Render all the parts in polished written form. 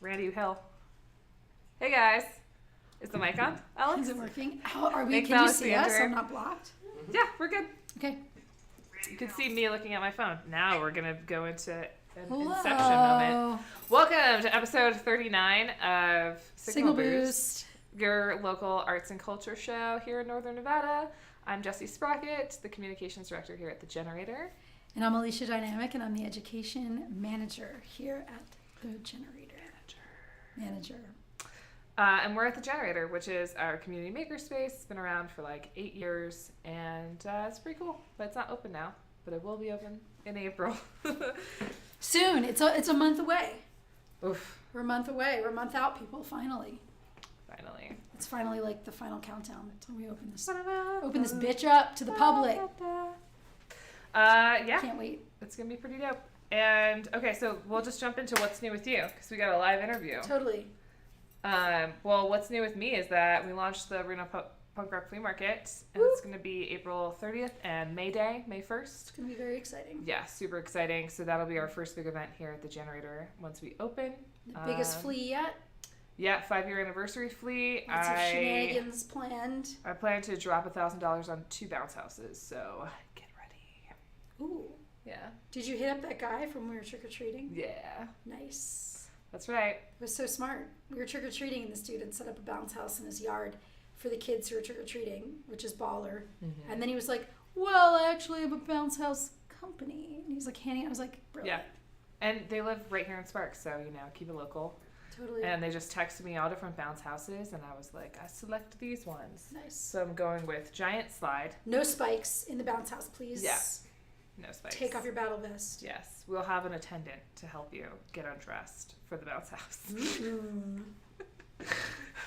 Randy Hill. Hey guys. Is the mic on, Alex? Is it working? How are we? Thanks, Can you Alex, see the us? intro. I'm not blocked. Yeah, we're good. Okay. You can see me looking at my phone. Now we're going to go into an Hello. Inception moment. Welcome to episode 39 of Signal Boost, your local arts and culture show here in Northern Nevada. I'm Jessie Sprocket, the communications director here at The Generator. And I'm Alicia Dynamic, and I'm the education manager here at The Generator. Manager. And we're at The Generator, which is our community makerspace. It's been around for like 8 years, and it's pretty cool. But it's not open now, but it will be open in April. Soon. It's a month away. Oof. We're a month away. We're a month out, people, finally. Finally. It's finally like the final countdown until we open this bitch up to the public. Yeah. Can't wait. It's going to be pretty dope. And, okay, so we'll just jump into what's new with you, because we got a live interview. Totally. Well, what's new with me is that we launched the Reno Punk Rock Flea Market, and it's going to be April 30th and May 1st. It's going to be very exciting. Yeah, super exciting. So that'll be our first big event here at The Generator once we open. The biggest flea yet. Yeah, 5-year anniversary flea. Lots of shenanigans planned. I plan to drop $1,000 on 2 bounce houses, so get ready. Ooh. Yeah. Did you hit up that guy from when we were trick-or-treating? Yeah. Nice. That's right. It was so smart. We were trick-or-treating, and this dude had set up a bounce house in his yard for the kids who were trick-or-treating, which is baller. Mm-hmm. And then he was like, well, I actually have a bounce house company. And he's like, handing, I was like, brilliant. Yeah. And they live right here in Sparks, so, keep it local. Totally. And they just texted me all different bounce houses, and I was like, I select these ones. Nice. So I'm going with Giant Slide. No spikes in the bounce house, please. Yeah. No spikes. Take off your battle vest. Yes. We'll have an attendant to help you get undressed for the bounce house. Mm-hmm.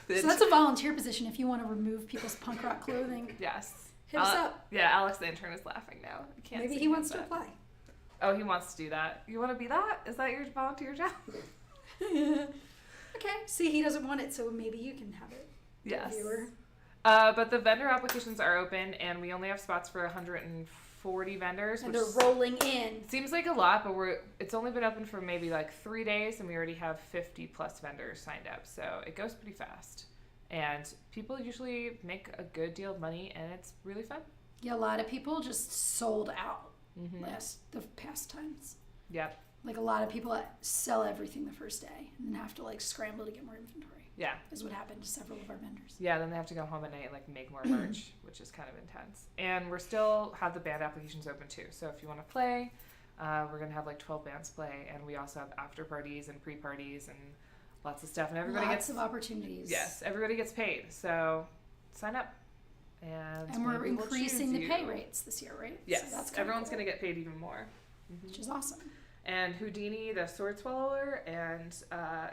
So that's a volunteer position if you want to remove people's punk rock clothing. Yes. Hit us up. Yeah, Alex the intern is laughing now. Maybe he wants to apply. Oh, he wants to do that. You want to be that? Is that your volunteer job? Okay. See, he doesn't want it, so maybe you can have it. Yes. Viewer. But the vendor applications are open, and we only have spots for 140 vendors. And they're rolling in. Seems like a lot, but it's only been open for maybe like 3 days, and we already have 50 plus vendors signed up. So it goes pretty fast. And people usually make a good deal of money, and it's really fun. Yeah, a lot of people just sold out the past times. Yep. Like a lot of people sell everything the first day and then have to like scramble to get more inventory. Yeah. Is what happened to several of our vendors. Yeah, then they have to go home at night and like make more merch, which is kind of intense. And we're still have the band applications open too. So if you want to play, we're going to have like 12 bands play, and we also have after parties and pre-parties and lots of stuff, and everybody Lots of opportunities. Yes, everybody gets paid. So sign up. And we're increasing the pay rates this year, right? Yes, so that's everyone's cool. going to get paid even more. Mm-hmm. Which is awesome. And Houdini, the sword swallower, and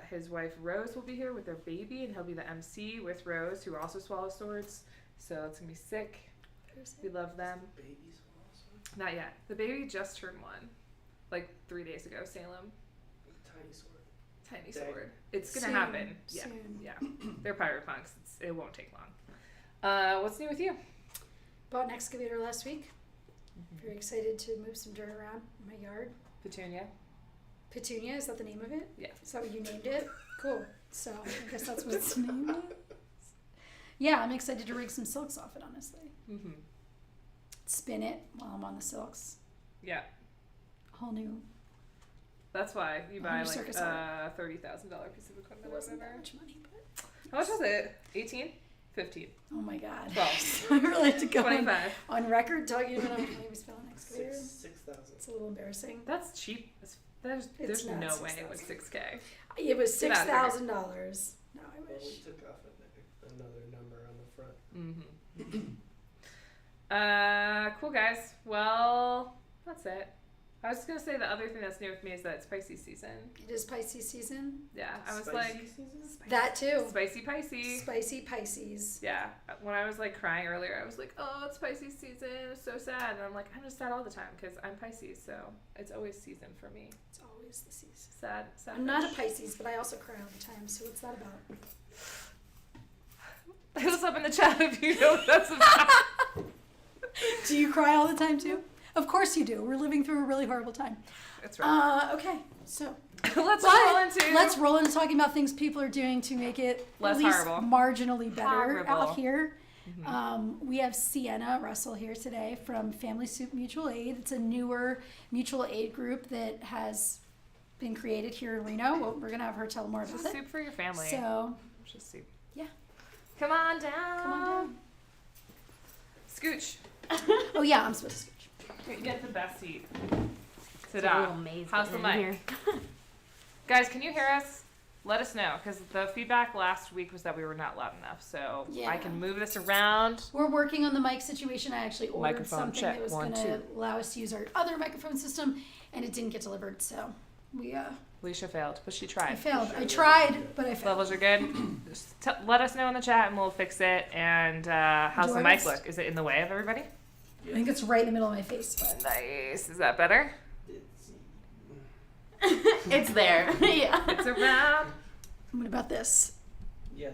his wife Rose will be here with their baby, and he'll be the MC with Rose, who also swallows swords. So it's going to be sick. We love them. Baby swallow sword? Not yet. The baby just turned 1, like 3 days ago, Salem. Tiny sword. Tiny Dang. sword. It's going to happen. Yeah. Soon. Yeah. They're pirate punks. It won't take long. What's new with you? Bought an excavator last week. Very excited to move some dirt around in my yard. Petunia. Petunia, is that the name of it? Yeah. Is that what you named it? Cool. So I guess that's what its name is. Yeah, I'm excited to rig some silks off it, honestly. Mm-hmm. Spin it while I'm on the silks. Yeah. Whole new. That's why you buy like circus a $30,000 piece of equipment It or wasn't whatever. that much money, but. How much was it? 18? 15? Oh my God. 12. I really have to go 25. on record talking about how much money we spent on excavator. 6,000. It's a little embarrassing. That's cheap. There's It's no not way 6,000. it was 6K. It was Get out of $6,000. No, I Well, we wish. took off another number on the front. Mm-hmm. Cool guys. Well, that's it. I was just gonna say the other thing that's new with me is that it's Pisces season. It is Pisces season. Yeah, I was Spicy like, season? That too. spicy Pisces. Spicy Pisces. Yeah, when I was like crying earlier, I was like, oh, it's Pisces season. It's so sad. And I'm like, I'm just sad all the time because I'm Pisces, so it's always season for me. It's always the season. Sad. I'm not a Pisces, but I also cry all the time. So what's that about? Hit us up in the chat if you know what that's about. Do you cry all the time too? Of course you do. We're living through a really horrible time. That's right. Okay, so Let's roll into talking about things people are doing to make it Less at least horrible. marginally better Horrible. out here. We have Sienna Russell here today from Family Soup Mutual Aid. It's a newer mutual aid group that has been created here in Reno. Well, we're gonna have her tell more about Just it. soup for your family. So, Just soup. yeah, Come on down. come on down. Scooch. Oh yeah, I'm supposed to scooch. You get the best seat. Sit It's a little down. maze How's the in mic? here. Guys, can you hear us? Let us know, because the feedback last week was that we were not loud enough. So Yeah. I can move this around. We're working on the mic situation. I actually ordered Microphone something check. that was 1, going to 2. allow us to use our other microphone system, and it didn't get delivered. So we Alicia failed, but she I tried. failed. I tried, but I failed. Levels are good. Just let us know in the chat and we'll fix it. And how's Do the our mic best. look? Is it in the way of everybody? I think it's right in the middle of my face, but Nice. Is that better? It's there. Yeah. It's around. what about this? Yeah,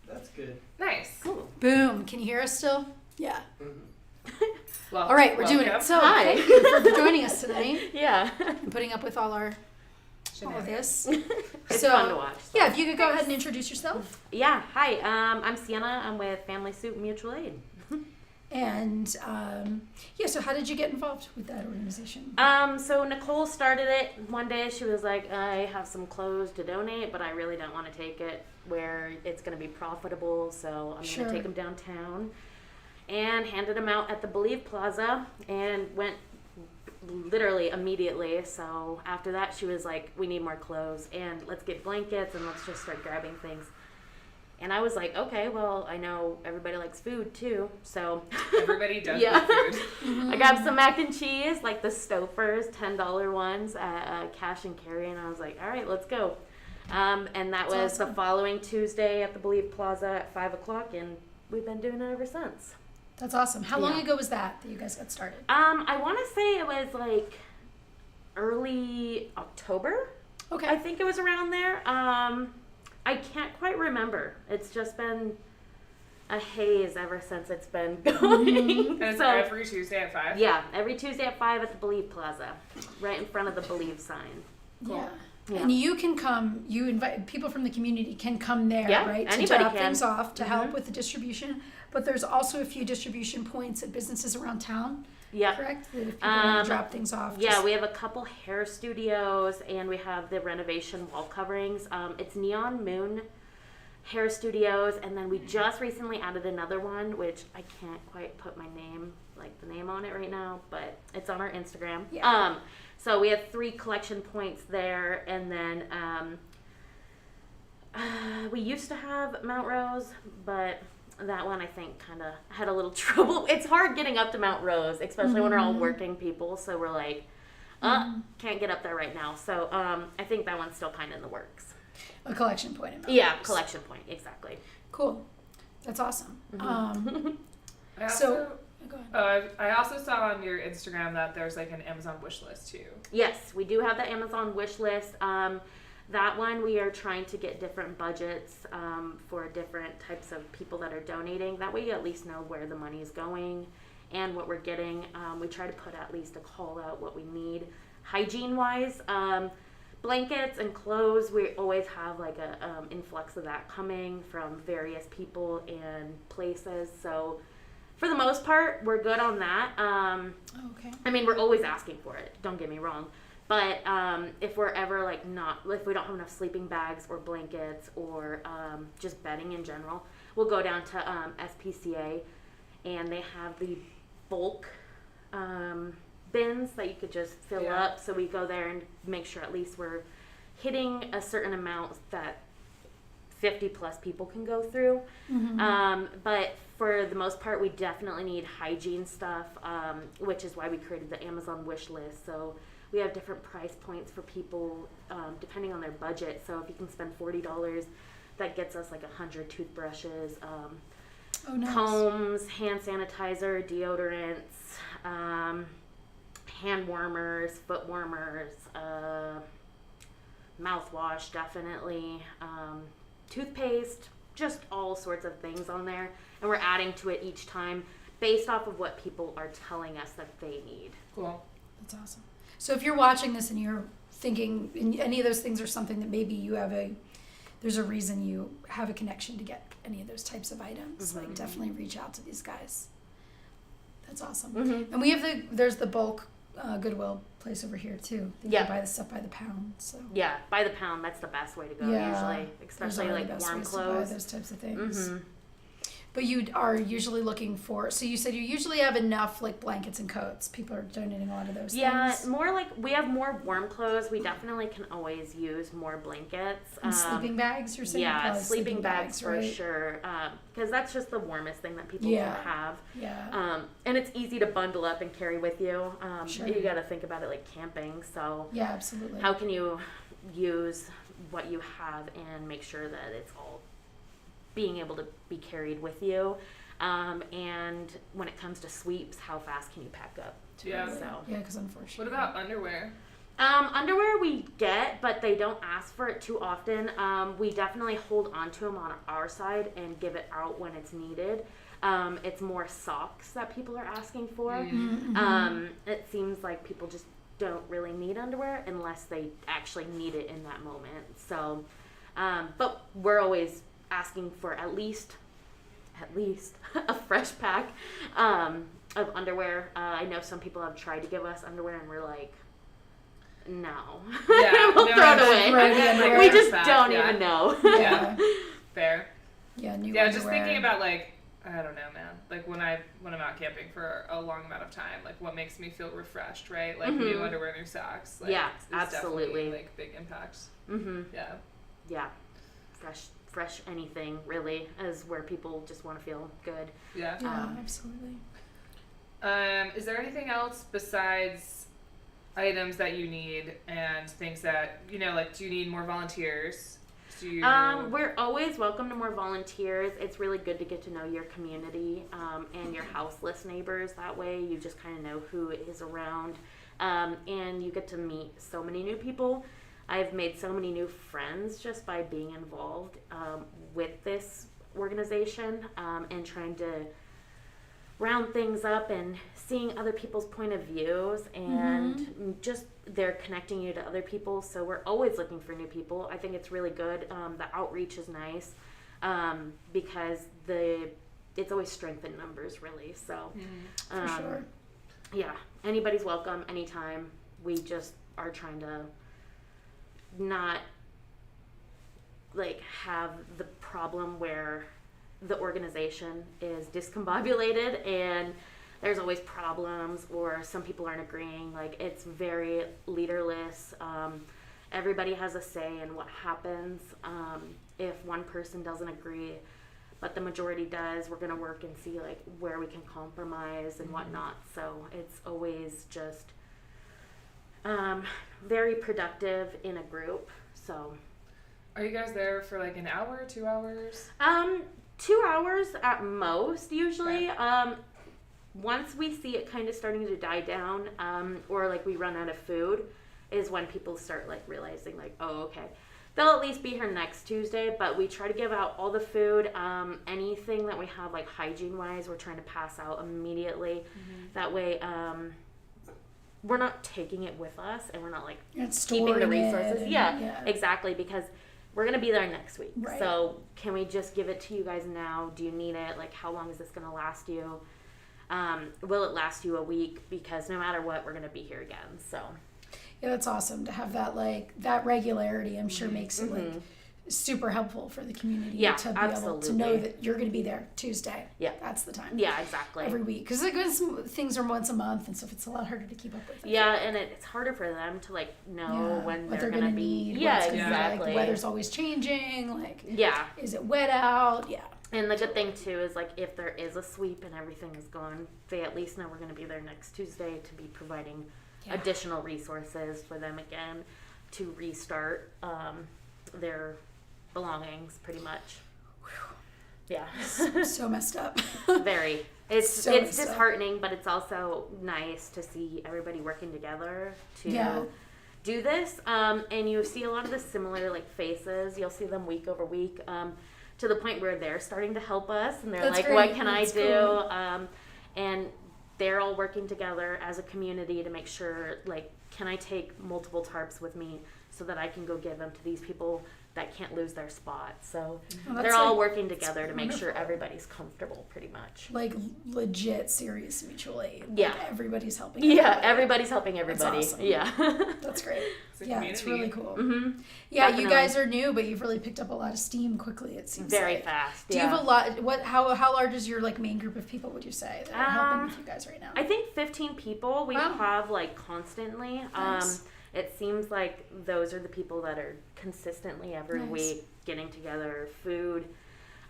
that's good. Nice. Cool. Boom. Can you hear us still? Yeah. Well, All right, we're doing it. So Hi. thank you for joining us tonight Yeah. and putting up with all of this. It's So, fun to watch. Yeah, if you could go ahead and introduce yourself. Yeah. Hi. I'm Sienna. I'm with Family Soup Mutual Aid. And yeah, so how did you get involved with that organization? So Nicole started it one day. She was like, I have some clothes to donate, but I really don't want to take it where it's going to be profitable. So I'm Sure. going to take them downtown, and handed them out at the Believe Plaza, and went literally immediately. So after that, she was like, we need more clothes, and let's get blankets, and let's just start grabbing things. And I was like, okay, well, I know everybody likes food too, so Everybody does Yeah. like food. I grabbed some mac and cheese, like the Stouffer's $10 ones at Cash and Carry, and I was like, all right, let's go. And that That's was awesome. the following Tuesday at the Believe Plaza at 5 o'clock, and we've been doing it ever since. That's awesome. How long Yeah. ago was that you guys got started? I want to say it was like early October. Okay. I think it was around there. I can't quite remember. It's just been a haze ever since it's been going. And it's So every Tuesday at 5? yeah, every Tuesday at 5 at the Believe Plaza, right in front of the Believe sign. Yeah. Yeah. And you can come, you invite people from the community can come there, Yeah, right? To anybody drop can. things off to help Mhm. with the distribution. But there's also a few distribution points at businesses around town, Yeah. correct? That if people want to Um, drop things off. Yeah, just- we have a couple hair studios, and we have the renovation wall coverings. It's Neon Moon Hair Studios, and then we just recently added another one, which I can't quite put my name, like the name on it right now, but it's on our Instagram. Yeah. So we have 3 collection points there, and then we used to have Mount Rose, but that one I think kind of had a little trouble. It's hard getting up to Mount Rose, especially when we're all working people. So we're like, can't get up there right now. So I think that one's still kind of in the works. a collection point. In Mount Yeah, Rose. collection point, exactly. Cool. That's awesome. I also, So- Go ahead. I also saw on your Instagram that there's like an Amazon wish list too. Yes, we do have the Amazon wish list. That one we are trying to get different budgets for different types of people that are donating. That way you at least know where the money is going and what we're getting. We try to put at least a call out what we need. Hygiene wise, blankets and clothes, we always have like a influx of that coming from various people and places. So for the most part, we're good on that. Okay. I mean, we're always asking for it. Don't get me wrong. But if we're ever like if we don't have enough sleeping bags or blankets or just bedding in general, we'll go down to SPCA, and they have the bulk bins that you could just fill Yeah. up. So we go there and make sure at least we're hitting a certain amount that 50 plus people can go through. But for the most part, we definitely need hygiene stuff, which is why we created the Amazon wish list. So we have different price points for people depending on their budget. So if you can spend $40, that gets us like 100 toothbrushes, Oh, nice. combs, hand sanitizer, deodorants, hand warmers, foot warmers, mouthwash, definitely, toothpaste, just all sorts of things on there. And we're adding to it each time based off of what people are telling us that they need. Cool. That's awesome. So if you're watching this and you're thinking any of those things are something that maybe you have there's a reason you have a connection to get any of those types of items, like definitely reach out to these guys. That's awesome. And we have there's the bulk Goodwill place over here too. They can buy the stuff by the pound. So yeah, by the pound, that's the best way to go usually, especially like warm clothes. Those types of things. But you are usually looking for, so you said you usually have enough like blankets and coats. People are donating a lot of those things. Yeah, more like we have more warm clothes. We definitely can always use more blankets. And sleeping bags, you're saying? Yeah, Probably sleeping bags for right? sure. Because that's just the warmest thing that people can have. Yeah. And it's easy to bundle up and carry with you. Sure. You got to think about it like camping. So yeah, absolutely. how can you use what you have and make sure that it's all being able to be carried with you, and when it comes to sweeps, how fast can you pack up? Yeah. So Yeah, because unfortunately. What about underwear? underwear we get, but they don't ask for it too often. We definitely hold on to them on our side and give it out when it's needed. It's more socks that people are asking for. It seems like people just don't really need underwear unless they actually need it in that moment. So, but we're always asking for at least a fresh pack of underwear. I know some people have tried to give us underwear and we're like, no. Yeah, we'll throw it away. Right, we just back, don't even know. Yeah. Fair. Yeah, new Yeah, underwear. just thinking about like, I don't know, man. Like when I'm out camping for a long amount of time, like what makes me feel refreshed, right? Like new underwear, new socks. Like, Yeah, is absolutely. definitely, like big impacts. Yeah. Yeah. Fresh anything really is where people just want to feel good. Yeah. Yeah, absolutely. Is there anything else besides items that you need and things that, like, do you need more volunteers? We're always welcome to more volunteers. It's really good to get to know your community and your houseless neighbors. That way you just kind of know who is around, and you get to meet so many new people. I've made so many new friends just by being involved with this organization and trying to round things up and seeing other people's point of views, and just they're connecting you to other people. So we're always looking for new people. I think it's really good. The outreach is nice because it's always strength in numbers, really. So For sure. yeah, anybody's welcome anytime. We just are trying to not like have the problem where the organization is discombobulated and there's always problems or some people aren't agreeing. Like, it's very leaderless. Everybody has a say in what happens. If one person doesn't agree but the majority does, we're going to work and see like where we can compromise and whatnot. So it's always just very productive in a group. So Are you guys there for like an hour, 2 hours? 2 hours at most usually. Once we see it kind of starting to die down, or like we run out of food, is when people start like realizing like, oh, okay, they'll at least be here next Tuesday. But we try to give out all the food. Anything that we have like hygiene wise, we're trying to pass out immediately. That way we're not taking it with us, and we're not like keeping the resources. Yeah, exactly, because we're going to be there next week. Right. So can we just give it to you guys now? Do you need it? Like, how long is this going to last you? Will it last you a week? Because no matter what, we're going to be here again. So yeah, that's awesome to have that, like, that regularity. I'm sure makes it like super helpful for the community to be able to know that you're going to be there Tuesday. Yeah, that's the time. Yeah, exactly. Every week, because like things are once a month and stuff, it's a lot harder to keep up with. Yeah, and it's harder for them to like know when what they're going to be. need. Yeah, exactly. Like, the weather's always changing. Like, is it wet out? Yeah. And the good thing too is like if there is a sweep and everything is gone, they at least know we're going to be there next Tuesday to be providing additional resources for them again to restart their belongings pretty much. Yeah. So messed up. Very. It's disheartening, but it's also nice to see everybody working together to do this. And you see a lot of the similar like faces. You'll see them week over week. To the point where they're starting to help us and they're like, what can I do? and they're all working together as a community to make sure, like, can I take multiple tarps with me so that I can go give them to these people that can't lose their spot. So they're all working together to make sure everybody's comfortable, pretty much. Like legit serious mutual aid. Yeah. Like everybody's helping Yeah, everybody's helping everybody. That's awesome. Yeah. That's great. It's a Yeah, it's community. really cool. Mm-hmm. Yeah, Definitely. you guys are new, but you've really picked up a lot of steam quickly, it seems Very like. fast. Do you have a lot, how large is your like main group of people, would you say, that are helping with you guys right now? I think 15 people we Wow. have, like, constantly. Nice. It seems like those are the people that are consistently every Nice. week getting together, food.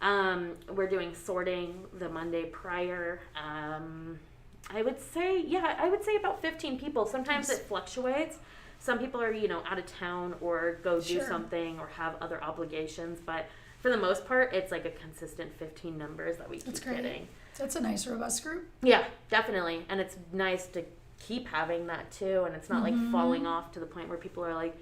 We're doing sorting the Monday prior. I would say about 15 people. Sometimes Nice. it fluctuates. Some people are, out of town or go do Sure. something or have other obligations, but for the most part, it's like a consistent 15 numbers that we keep That's great. getting. That's a nice, robust group. Yeah, definitely. And it's nice to keep having that too, and it's not like Mhm. falling off to the point where people are like,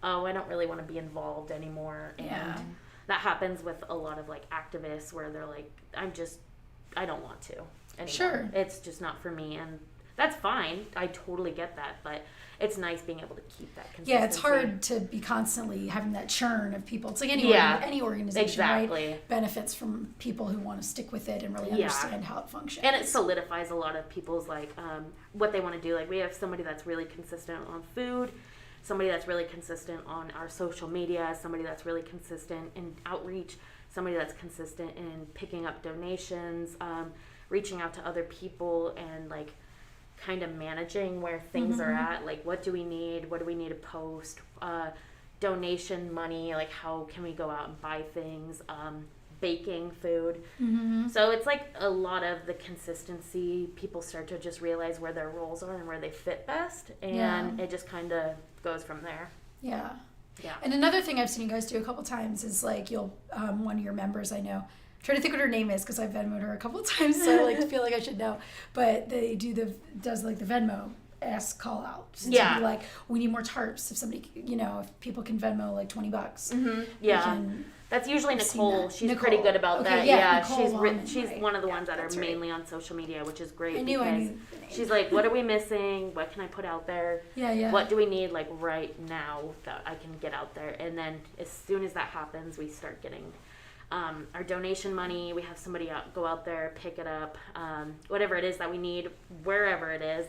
oh, I don't really want to be involved anymore. And Yeah. that happens with a lot of like activists where they're like, I don't want to anymore. Sure. It's just not for me, and that's fine. I totally get that, but it's nice being able to keep that consistency. Yeah, it's hard to be constantly having that churn of people. It's like any any organization, exactly. right? Benefits from people who want to stick with it and really Yeah. understand how it functions. And it solidifies a lot of people's like what they want to do. Like we have somebody that's really consistent on food, somebody that's really consistent on our social media, somebody that's really consistent in outreach, somebody that's consistent in picking up donations, reaching out to other people and like kind of managing where things are at. Like what do we need to post, donation money, like how can we go out and buy things, baking food. So it's like a lot of the consistency. People start to just realize where their roles are and where they fit best, and it just kind of goes from there. Yeah. Yeah. And another thing I've seen you guys do a couple times is like you'll one of your members I know. I'm trying to think what her name is because I've Venmoed her a couple of times, so I like feel like I should know. But they does like the Venmo ask call out. So Yeah. to be like, we need more tarps. If somebody, if people can Venmo like $20. Yeah. That's usually I've seen Nicole. that. She's Nicole. pretty good about Okay, that. yeah, Nicole she's Longman, she's right. one of the ones that are that's right. mainly on social media, which is great. I knew the name. She's like, what are we missing? What can I put out there? Yeah. What do we need like right now that I can get out there? And then as soon as that happens, we start getting our donation money. We have somebody go out there, pick it up, whatever it is that we need, wherever it is.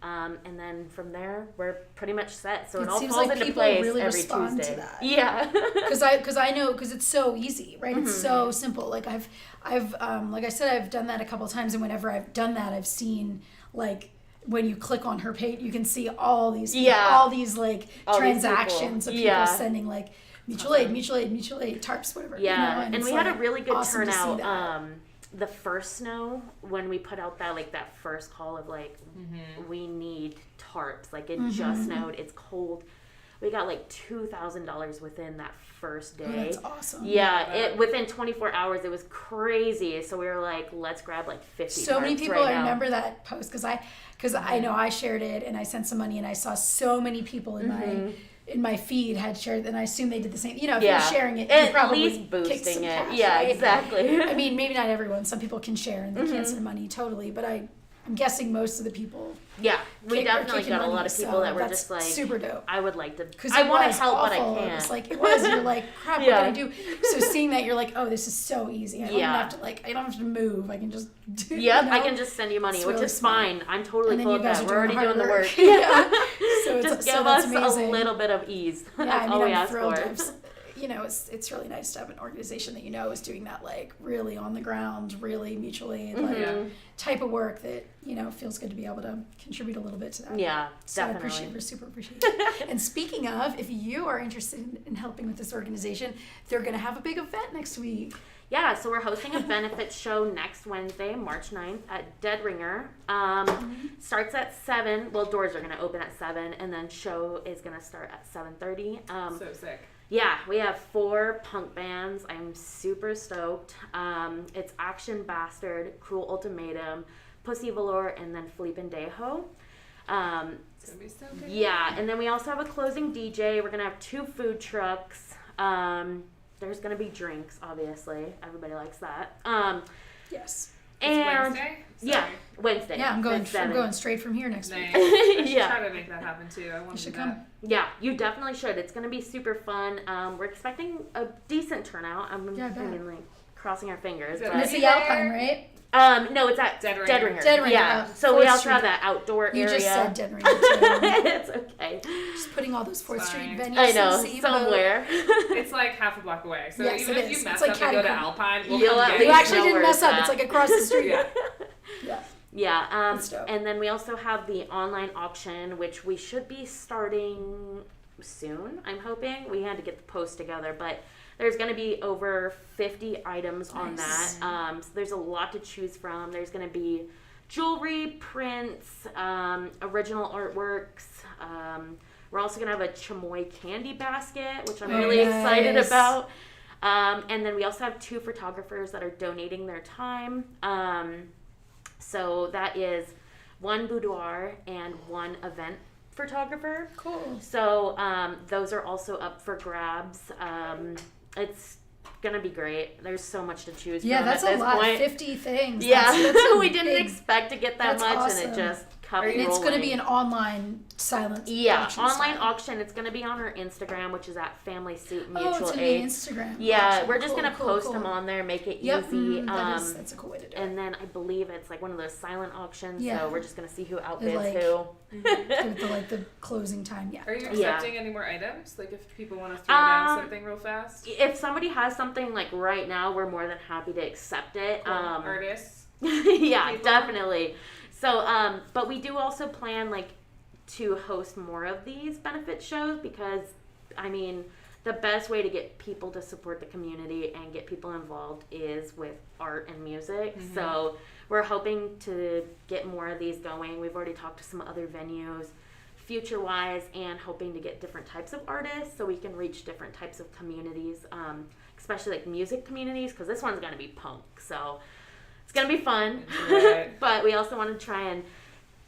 And then from there, we're pretty much set. So it all seems falls like into people place really every respond Tuesday. to that. Yeah. Because I know because it's so easy, right? It's so simple. Like I've like I said, I've done that a couple times, and whenever I've done that, I've seen like when you click on her page, you can see all these all these like all transactions these of people. people sending like mutual aid, tarps, whatever. Yeah, and it's we had a like really good awesome to see turnout. that. The first snow, when we put out that first call of like, we need tarps. Like it just snowed. It's cold. We got like $2,000 within that first day. Oh, that's awesome. Yeah, it within 24 hours, it was crazy. So we were like, let's grab like 50. So many tarps people, right I now. remember that post because I know I shared it and I sent some money and I saw so many people in my feed had shared, and I assume they did the same. If you're sharing it, you at probably least kicked boosting some it. cash, Yeah, right? exactly. I mean, maybe not everyone. Some people can share and they can't send money totally, but I'm guessing most of the people. Yeah, we are definitely kicking got a lot money, of people so that were that's just like, super dope. I would like to. Because I want to help, but I awful. can't. It was like you're like, crap. Yeah. What can I do? So seeing that, you're like, oh, this is so easy. I don't even have to I don't have to move. I can just do. Yep, I can just send you money, It's which really is smart. fine. I'm totally And then cool you with guys that. are We're already doing doing the hard work. Yeah. So Just give that's us amazing. a little bit of ease. Yeah, That's all we I'm ask thrilled. for. It's really nice to have an organization that is doing that like really on the ground, really mutual aid type of work that feels good to be able to contribute a little bit to that. Yeah, So definitely. I super appreciate it. And speaking of, if you are interested in helping with this organization, they're going to have a big event next week. Yeah, so we're hosting a benefits show next Wednesday, March 9th at Dead Ringer. Starts at 7. Well, doors are going to open at 7, and then show is going to start at 7:30. So sick. Yeah, we have 4 punk bands. I'm super stoked. It's Action Bastard, Cruel Ultimatum, Pussy Velour, and then Felipe and Dejo. It's gonna be so good. Yeah, and then we also have a closing DJ. We're going to have 2 food trucks. There's going to be drinks, obviously. Everybody likes that. Yes. And Wednesday? yeah, Sorry. Wednesday. Yeah, I'm going It's straight from here next Nice. week. I should Yeah. try to make that happen too. I want You to should do come. that. Yeah, you definitely should. It's going to be super fun. We're expecting a decent turnout. Yeah, I bet. like crossing our fingers. Is it But, And it's the Alpine, right? no, it's at Dead Dead Ringer. Ringer. Dead Ringer, Yeah. oh, So we 4th also have Street. that outdoor You area. just said Dead Ringer too. It's okay. Just putting all those 4th Street Fine. venues I in the know, same boat. somewhere. It's like half a block away. So Yes, even it if is. you mess It's like up and go to catty-corner. Alpine, we'll You'll come at get You least you. actually know didn't where mess it's up. at. It's like across the street. Yeah. Yeah. Yeah, That's dope. and then we also have the online auction, which we should be starting soon, I'm hoping. We had to get the post together, but there's going to be over 50 items on Nice. that. So there's a lot to choose from. There's going to be jewelry, prints, original artworks. We're also going to have a chamoy candy basket, which I'm really excited Nice. about. And then we also have 2 photographers that are donating their time. So that is 1 boudoir and 1 event photographer. Cool. So those are also up for grabs. It's gonna be great. There's so much to choose Yeah, from that's at a this lot. point. 50 things. Yeah, That's a we didn't big- expect to get that that's much, awesome. and it just kept And it's going to be rolling. an online silent Yeah, auction online style. auction. It's gonna be on our Instagram, which is at Family Suit Mutual Oh, it's going to Aid. be Instagram. Yeah, auction. we're just Cool, gonna cool, post cool. them on there, make it Yep, easy. that's a cool way to do it. And then I believe it's like one of those silent auctions. Yeah. So we're just gonna see who outbids like- who. With the closing time, yeah. Are you totally. accepting any more items? Like if people want to throw down something real fast? If somebody has something like right now, we're more than happy to accept it. Cool. Artists? Yeah, People. definitely. So, but we do also plan like to host more of these benefit shows because, I mean, the best way to get people to support the community and get people involved is with art and music. Mhm. So we're hoping to get more of these going. We've already talked to some other venues future-wise and hoping to get different types of artists so we can reach different types of communities, especially like music communities because this one's going to be punk. So it's going to be fun. Right. But we also want to try and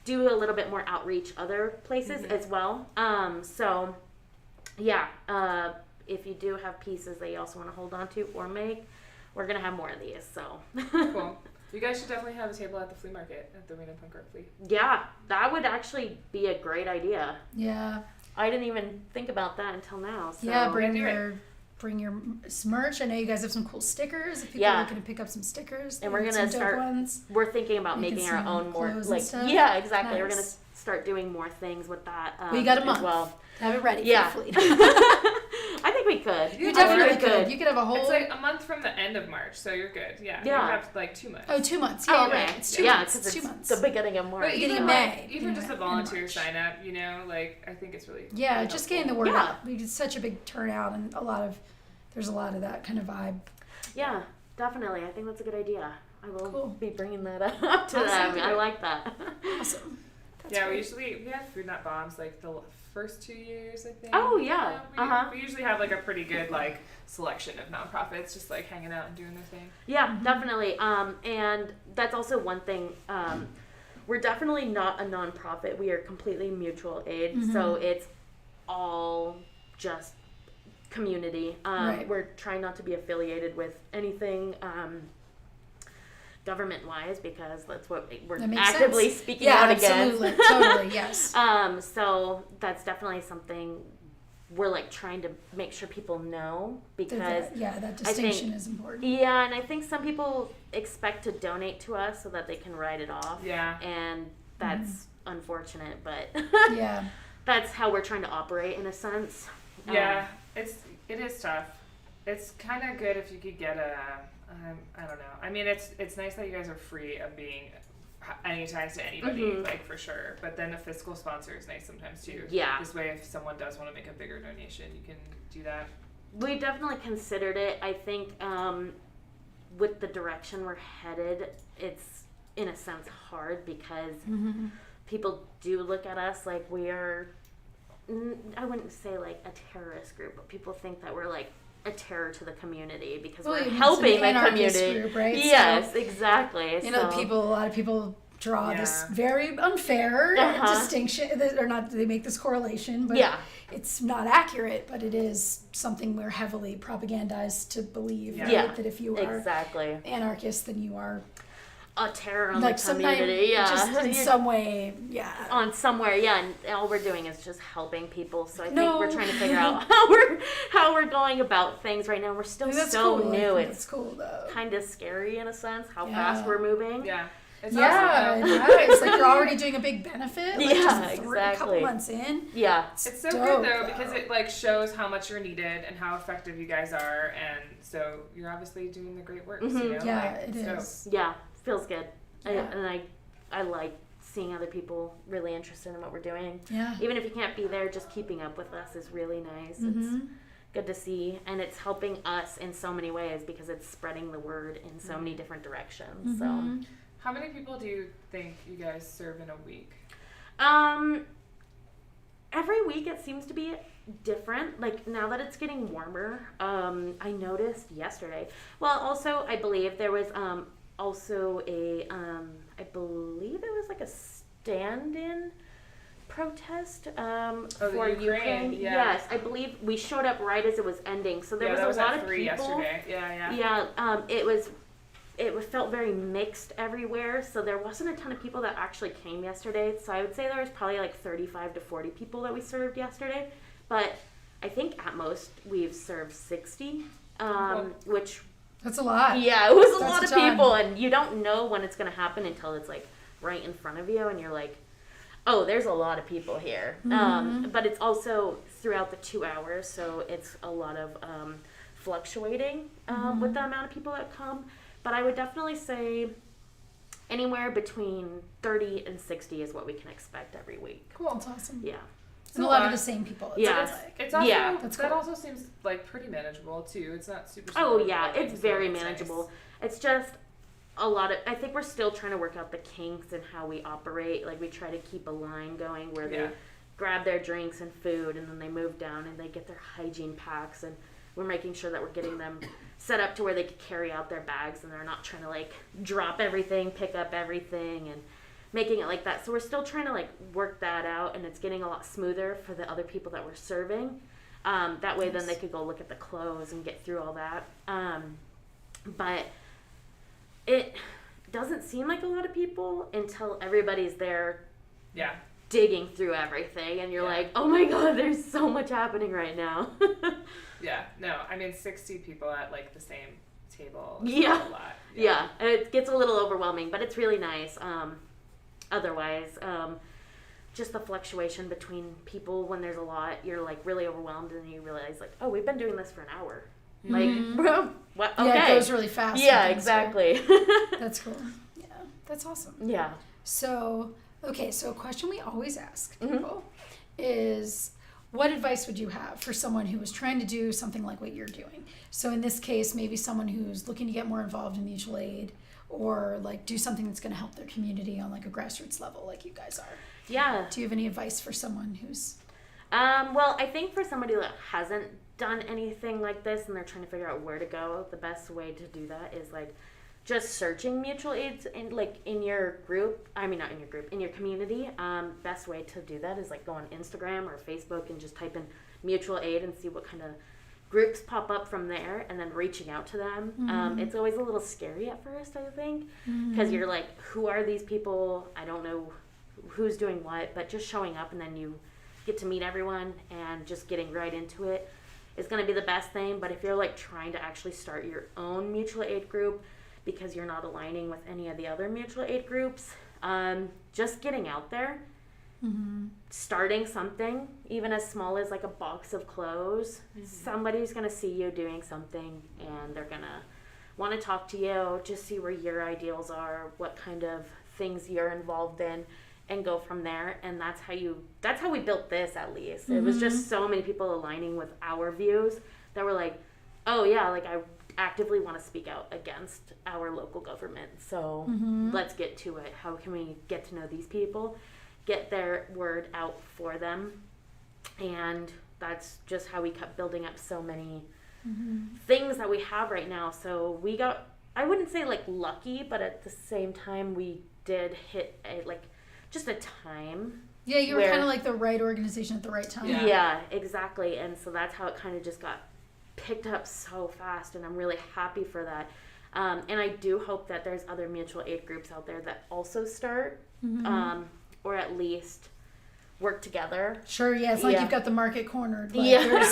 do a little bit more outreach other places as well. So yeah, if you do have pieces that you also want to hold on to or make, we're going to have more of these. So Cool. You guys should definitely have a table at the flea market at the Arena Punk Rock Flea. yeah, that would actually be a great idea. Yeah. I didn't even think about that until now. So. Yeah, bring do it. your merch. I know you guys have some cool stickers. If people Yeah. are looking to pick up some stickers, And we're some gonna dope start ones. We're thinking about Making making our some own more clothes and like stuff? yeah, exactly. We're gonna Nice. start doing more things with that. We got a as month. well. Have it ready Yeah. for the fleet. I think we could. You I definitely think could. You could have a whole. It's like a month from the end of March, so you're good. Yeah. Yeah. You have like 2 months. Oh, 2 months. Yeah, Oh, you're okay. right. It's 2 yeah, months. because It's it's 2 months. the beginning of March. But Beginning even of like, May. even just a In volunteer March. sign up, you know, like I think it's really Yeah, really just helpful. getting the word Yeah. out. We did such a big turnout and there's a lot of that kind of vibe. Yeah, definitely. I think that's a good idea. I will Cool. be bringing that up to Awesome. them. I like that. Awesome. That's Yeah, great. we had Food Not Bombs like the first 2 years, I think. Oh, yeah. We usually have like a pretty good like selection of nonprofits just like hanging out and doing their thing. Yeah, definitely. And that's also one thing. We're definitely not a nonprofit. We are completely mutual aid. So it's all just community. Right. We're trying not to be affiliated with anything government-wise because that's what we're That makes actively sense. speaking Yeah, out against. absolutely. Totally, yes. So that's definitely something we're like trying to make sure people know because That distinction is important. yeah, and I think some people expect to donate to us so that they can write it off. Yeah. And that's unfortunate, but Yeah. that's how we're trying to operate in a sense. Yeah, it is tough. It's kind of good if you could get I don't know. I mean, it's nice that you guys are free of being any ties to anybody, like for sure. But then a fiscal sponsor is nice sometimes too. Yeah. This way, if someone does want to make a bigger donation, you can do that. We definitely considered it. I think with the direction we're headed, it's in a sense hard because people do look at us like we are, I wouldn't say like a terrorist group, but people think that we're like a terror to the community because we're you mean helping it's an the anarchist community. group, right? Yes, So, exactly. you know, So- a lot of people draw this Yeah. very unfair Uh-huh. distinction, or not, they make this correlation, but Yeah. it's not accurate, but it is something we're heavily propagandized to believe, Yeah. right? Yeah, That if you are exactly. anarchist, then you are a terror on like the community. just in some way, on somewhere, and all we're doing is just helping people. So I think No. we're trying to figure out how we're going about things right now. We're still so cool. new. It's cool though. kind of scary in a sense how Yeah. fast we're moving. Yeah. It's Yeah, awesome. it's like you're already doing a big benefit. Like Yeah, just a couple exactly. months in. Yeah. It's so dope, good though because it like shows how much you're needed and how effective you guys are, and so you're obviously doing the great work. You know? Yeah, like, it it's dope. is. Yeah, feels good. Yeah. I like seeing other people really interested in what we're doing. Yeah. Even if you can't be there, just keeping up with us is really nice. Mm-hmm. It's good to see, and it's helping us in so many ways because it's spreading the word in so many different directions. Mm-hmm. So, How many people do you think you guys serve in a week? every week it seems to be different. Like now that it's getting warmer, I noticed yesterday. Well, also I believe there was also a I believe it was like a stand-in protest for Ukraine. Yeah. Yes, I believe we showed up right as it was ending. So there was a lot at of 3 people. yesterday. Yeah. Yeah, it felt very mixed everywhere. So there wasn't a ton of people that actually came yesterday. So I would say there was probably like 35 to 40 people that we served yesterday. But I think at most we've served 60, which That's a lot. yeah, it was a That's lot a of ton. people, and you don't know when it's going to happen until it's like right in front of you, and you're like, oh, there's a lot of people here. But it's also throughout the 2 hours, so it's a lot of fluctuating with the amount of people that come. But I would definitely say anywhere between 30 and 60 is what we can expect every week. Cool. That's awesome. Yeah. And a lot of the same people. It Yeah. sounds like. It's also, Yeah. That's that cool. also seems like pretty manageable too. It's not super. Oh super yeah, overwhelming, it's so very nice. manageable. It's just a lot of, I think we're still trying to work out the kinks and how we operate. Like we try to keep a line going where Yeah. they grab their drinks and food and then they move down and they get their hygiene packs, and we're making sure that we're getting them set up to where they can carry out their bags and they're not trying to like drop everything, pick up everything, and making it like that. So we're still trying to like work that out, and it's getting a lot smoother for the other people that we're serving. That way then they could go look at the clothes and get through all that. But it doesn't seem like a lot of people until everybody's there Yeah. digging through everything, and you're Yeah. like, oh my god, there's so much happening right now. Yeah. No, I mean 60 people at like the same table. Is Yeah. A lot. Yeah, it gets a little overwhelming, but it's really nice. Otherwise, just the fluctuation between people when there's a lot, you're like really overwhelmed, and you realize like, oh, we've been doing this for an hour. Like, bro, what? Okay. Yeah, it goes really fast. Yeah, with things, right? exactly. That's cool. Yeah, that's awesome. Yeah. So, okay, so a question we always ask Mm-hmm. people is, what advice would you have for someone who is trying to do something like what you're doing? So in this case, maybe someone who's looking to get more involved in mutual aid, or like do something that's going to help their community on like a grassroots level like you guys are. Yeah. Do you have any advice for someone who's... Well, I think for somebody that hasn't done anything like this and they're trying to figure out where to go, the best way to do that is like just searching mutual aids in like in your group. I mean, not in your group, in your community. Best way to do that is like go on Instagram or Facebook and just type in mutual aid and see what kind of groups pop up from there, and then reaching out to them. It's always a little scary at first, I think, because you're like, who are these people? I don't know who's doing what, but just showing up and then you get to meet everyone and just getting right into it is going to be the best thing. But if you're like trying to actually start your own mutual aid group because you're not aligning with any of the other mutual aid groups, just getting out there, starting something, even as small as like a box of clothes, somebody's going to see you doing something and they're going to want to talk to you, just see where your ideals are, what kind of things you're involved in, and go from there. And that's how we built this, at least. It was just so many people aligning with our views that were like, oh yeah, like I actively want to speak out against our local government, so let's get to it. How can we get to know these people, get their word out for them? And that's just how we kept building up so many things that we have right now. So we got, I wouldn't say like lucky, but at the same time we did hit a like just a time. Yeah, you were where- kind of like the right organization at the right time. Yeah, exactly. And so that's how it kind of just got picked up so fast, and I'm really happy for that. And I do hope that there's other mutual aid groups out there that also start, or at least work together. Sure, yeah. It's like Yeah. you've got the market cornered. Like, Yeah.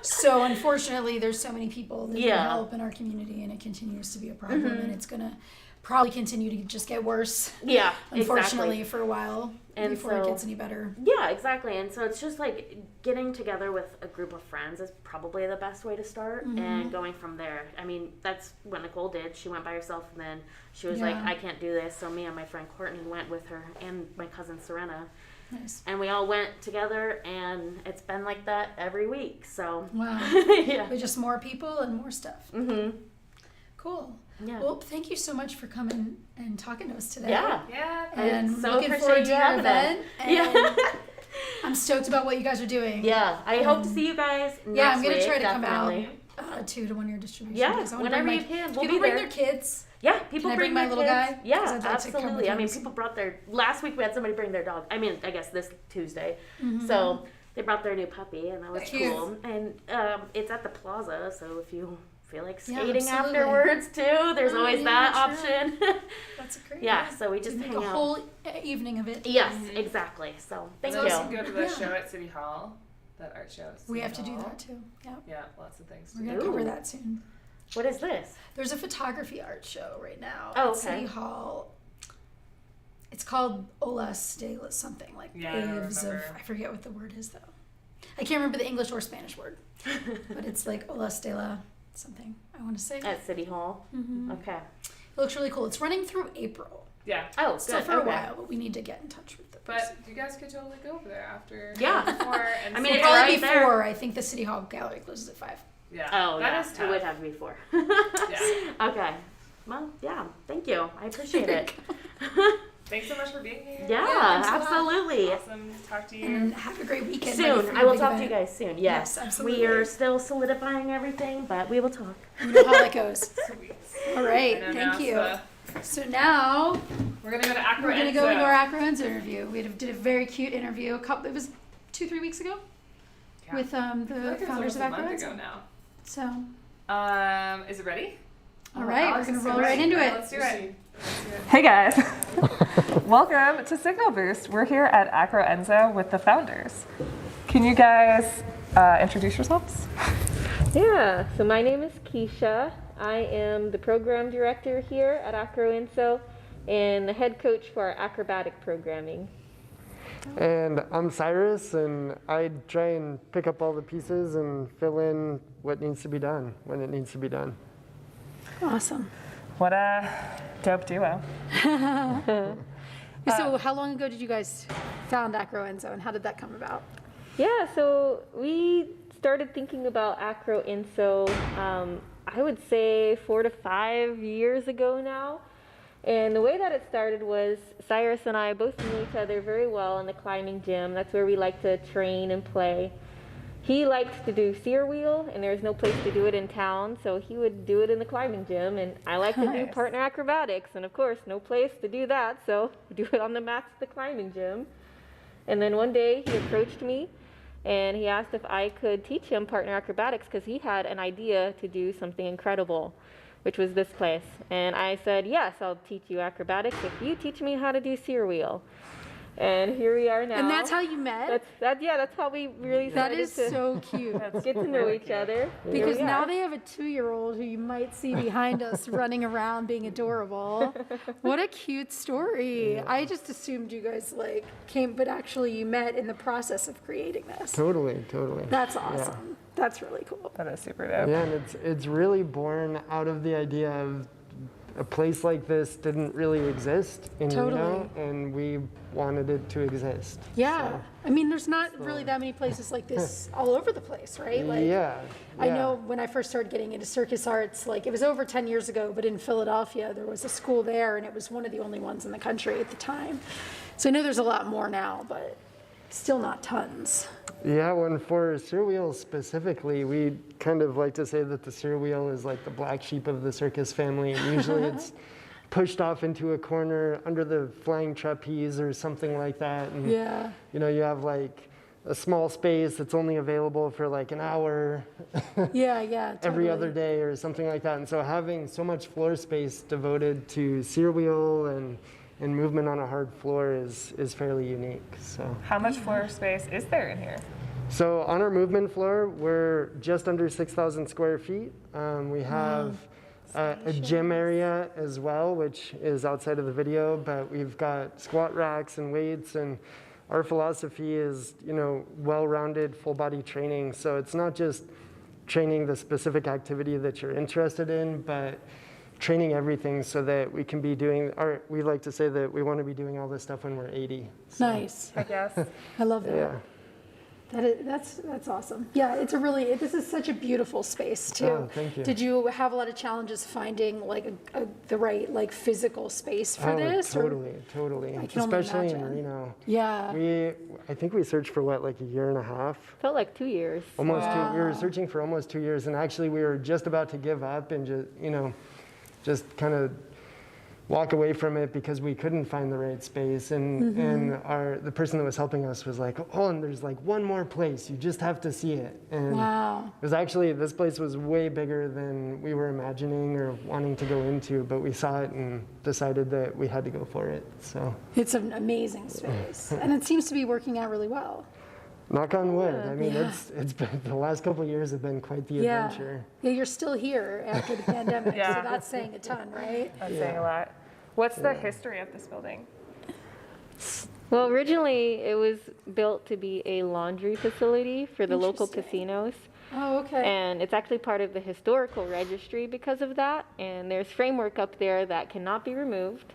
so unfortunately, there's so many people that need Yeah. help in our community, and it continues to be a problem, and it's gonna probably continue to just get worse. Yeah, Unfortunately, exactly. for a while And before it so- gets any better. Yeah, exactly. And so it's just like getting together with a group of friends is probably the best way to start, and going from there. I mean, that's what Nicole did. She went by herself, and then she was like, Yeah. I can't do this. So me and my friend Courtney went with her, and my cousin Serena. Nice. And we all went together, and it's been like that every week. So, Wow. yeah. But just more people and more stuff. Mm-hmm. Cool. Yeah. Well, thank you so much for coming and talking to us today. Yeah. Yeah. And I so looking appreciate forward you to your having us. event. And Yeah. I'm stoked about what you guys are doing. Yeah. I hope to see you guys next Yeah, I'm gonna week, try to definitely. come out to one of your distribution Yeah, days. I wanna whenever bring you can. We'll people be bring there. their kids. Yeah, people Can I bring bring my their little kids. guy? 'Cause Yeah, I'd like to come with absolutely. I mean, him. people brought their. Last week we had somebody bring their dog. I mean, I guess this Tuesday. Mm-hmm. So they brought their new puppy, and that was Cute. cool. And it's at the plaza, so if you feel like Yeah, skating absolutely. afterwards too, there's Oh, always yeah, that sure. option. That's a great Yeah, idea. so we just To make hang a out. whole evening of it. Yes, exactly. So thank And you. then we can go to the Yeah. show at City Hall, that art show. at We City have to do Hall. that too. Yeah. Yeah, lots of things. We're To gonna do. cover Ooh. that soon. What is this? There's a photography art show right now Oh, at okay. City Hall. It's called Olas de la something, like Yeah, I don't waves of, remember. I forget what the word is though. I can't remember the English or Spanish word, but it's like Olas de la something, I want to say. At City Hall. Mhm. Okay. It looks really cool. It's running through April. Yeah, Oh, Still good. for a Okay. while, but we need to get in touch with them. but you guys could totally go over there after. Yeah. Before and I mean, see it's it. Probably right there. before. I think the City Hall gallery closes at 5. Yeah. Oh, that yeah. is It tough. would have to be 4. Yeah. Okay. Well, yeah. Thank you. I appreciate it. Thanks so much for being here. Yeah, thanks a lot. absolutely. Awesome to talk to you. And have a great weekend. ready for Soon. your I will big talk to you event. guys soon. Yes, Yes. absolutely. We are still solidifying everything, but we will talk. We know how that goes. Sweet. All right, And thank now you. So now We're gonna go to Acro we're gonna Enso. go into our Acro Enso interview. Did a very cute interview. It was 2-3 weeks ago Yeah. with I the feel like it was founders of almost a Acro month ago Enso. now. So Is it ready? all right, Alex we're is gonna roll ready. right into All it. Let's do it. Hey guys, welcome to Signal Boost. We're here at Acro Enso with the founders. Can you guys introduce yourselves? Yeah, so my name is Keisha. I am the program director here at Acro Enso and the head coach for our acrobatic programming. And I'm Cyrus, and I try and pick up all the pieces and fill in what needs to be done when it needs to be done. Awesome. What a dope duo. So how long ago did you guys found Acro Enso, and how did that come about? Yeah, so we started thinking about Acro Enso, I would say 4 to 5 years ago now. And the way that it started was Cyrus and I both knew each other very well in the climbing gym. That's where we like to train and play. He liked to do steer wheel, and there was no place to do it in town, so he would do it in the climbing gym. And I like to do Nice. partner acrobatics, and of course, no place to do that, so we do it on the mats at the climbing gym. And then one day he approached me, and he asked if I could teach him partner acrobatics because he had an idea to do something incredible, which was this place. And I said, yes, I'll teach you acrobatics if you teach me how to do steer wheel. And here we are now. And that's how you met? That's how we really That started is to so cute. get to know each other. Here Because we now are. they have a 2-year-old who you might see behind us running around being adorable. What a cute story. I just assumed you guys like came, but actually you met in the process of creating this. Totally. That's awesome. That's really cool. That is super dope. Yeah, and it's really born out of the idea of a place like this didn't really exist in Totally. Reno, and we wanted it to exist. Yeah. I mean, there's not really that many places like this all over the place, right? Like, Yeah. I know when I first started getting into circus arts, like it was over 10 years ago, but in Philadelphia, there was a school there, and it was one of the only ones in the country at the time. So I know there's a lot more now, but still not tons. Yeah, when for steer wheel specifically, we kind of like to say that the steer wheel is like the black sheep of the circus family. Usually it's pushed off into a corner under the flying trapeze or something like that. And, Yeah. you know, you have like a small space that's only available for like an hour Yeah, yeah. every Totally. other day or something like that. And so having so much floor space devoted to sear wheel and movement on a hard floor is fairly unique. So How much floor space is there in here? so on our movement floor, we're just under 6,000 square feet. We have a gym area as well, which is outside of the video, but we've got squat racks and weights, and our philosophy is, well-rounded full body training. So it's not just training the specific activity that you're interested in, but training everything so that we can be doing, we like to say that we want to be doing all this stuff when we're 80. So, Nice. I guess. I love that. yeah. That's awesome. Yeah, this is such a beautiful space too. Oh, thank you. Did you have a lot of challenges finding like the right like physical space for this? Or- Totally. I can only Especially in imagine. Reno. Yeah. I think we searched for like a year and a half. Felt like 2 years. Almost two. We were searching for almost 2 years, and actually we were just about to give up and just kind of walk away from it because we couldn't find the right space. And the person that was helping us was like, oh, and there's like one more place. You just have to see it. And Wow. it was actually, this place was way bigger than we were imagining or wanting to go into, but we saw it and decided that we had to go for it. So It's an amazing space, and it seems to be working out really well. knock on wood. I mean, Yeah. it's been, the last couple of years have been quite the Yeah. adventure. Yeah, you're still here after the pandemic, Yeah. so that's saying a ton, right? That's saying a lot. What's the history of this building? Well, originally it was built to be a laundry facility for the local Interesting. casinos. Oh, okay. And it's actually part of the historical registry because of that. And there's framework up there that cannot be removed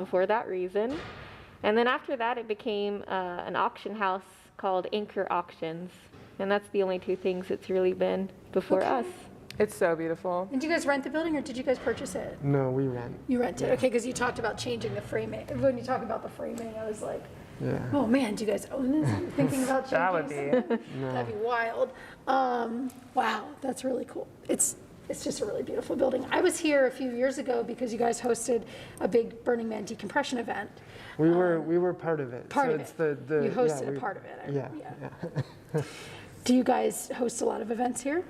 for that reason. And then after that, it became an auction house called Anchor Auctions. And that's the only two things it's really been before Okay. us. It's so beautiful. And did you guys rent the building, or did you guys purchase it? No, we rent. You rented, okay? Because you talked about changing the framing. When you talk about the framing, I was like, Yeah. oh man, do you guys own this? You're thinking about changing? That would be. That'd be wild. Wow, that's really cool. It's just a really beautiful building. I was here a few years ago because you guys hosted a big Burning Man decompression event. We were part of it. Part so of it's it. The You hosted yeah, a part of it. Yeah. Do you guys host a lot of events here?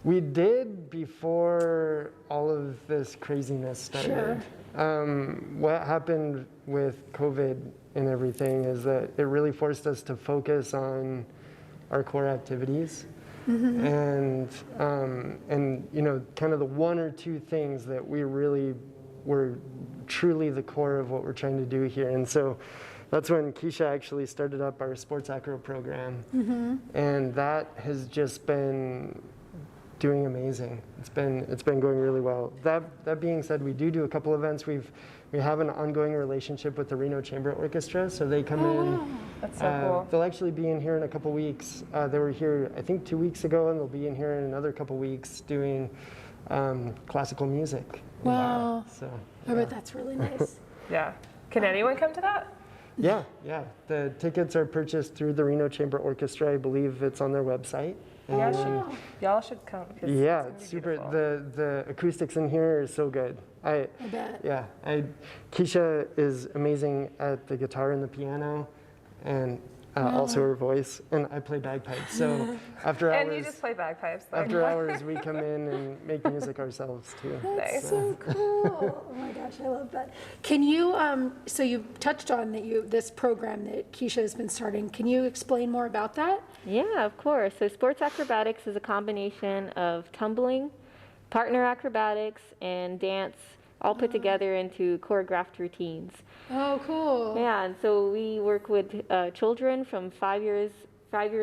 We did before all of this craziness started. What happened with COVID and everything is that it really forced us to focus on our core activities. And kind of the one or two things that we really were truly the core of what we're trying to do here. And so that's when Keisha actually started up our sports acro program. And that has just been doing amazing. It's been going really well. That being said, we do a couple events. We have an ongoing relationship with the Reno Chamber Orchestra, so they come in. That's so cool. They'll actually be in here in a couple weeks. They were here, I think, 2 weeks ago, and they'll be in here in another couple weeks doing classical music. Wow. So, I bet that's really nice. Yeah. Can anyone come to that? yeah. The tickets are purchased through the Reno Chamber Orchestra. I believe it's on their website. Y'all should come. 'cause Yeah, gonna be it's super. beautiful. The acoustics in here are so good. I bet. Yeah, Keisha is amazing at the guitar and the piano, and also her voice. And I play bagpipes. So after And hours, you just play bagpipes. Like, after hours, we come in and make music ourselves too. Nice. So cool. Oh my gosh, I love that. Can you, so you touched on this program that Keisha has been starting. Can you explain more about that? Yeah, of course. So sports acrobatics is a combination of tumbling, partner acrobatics, and dance all put together into choreographed routines. Oh, cool. Yeah, and so we work with children from 5 years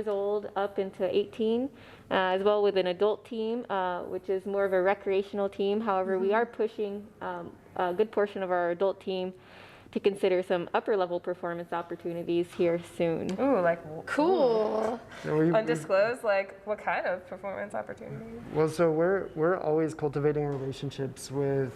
old up into 18, as well with an adult team, which is more of a recreational team. However, we are pushing a good portion of our adult team to consider some upper level performance opportunities here soon. Ooh, like Cool. So we- undisclosed. Like what kind of performance opportunities? Well, so we're always cultivating relationships with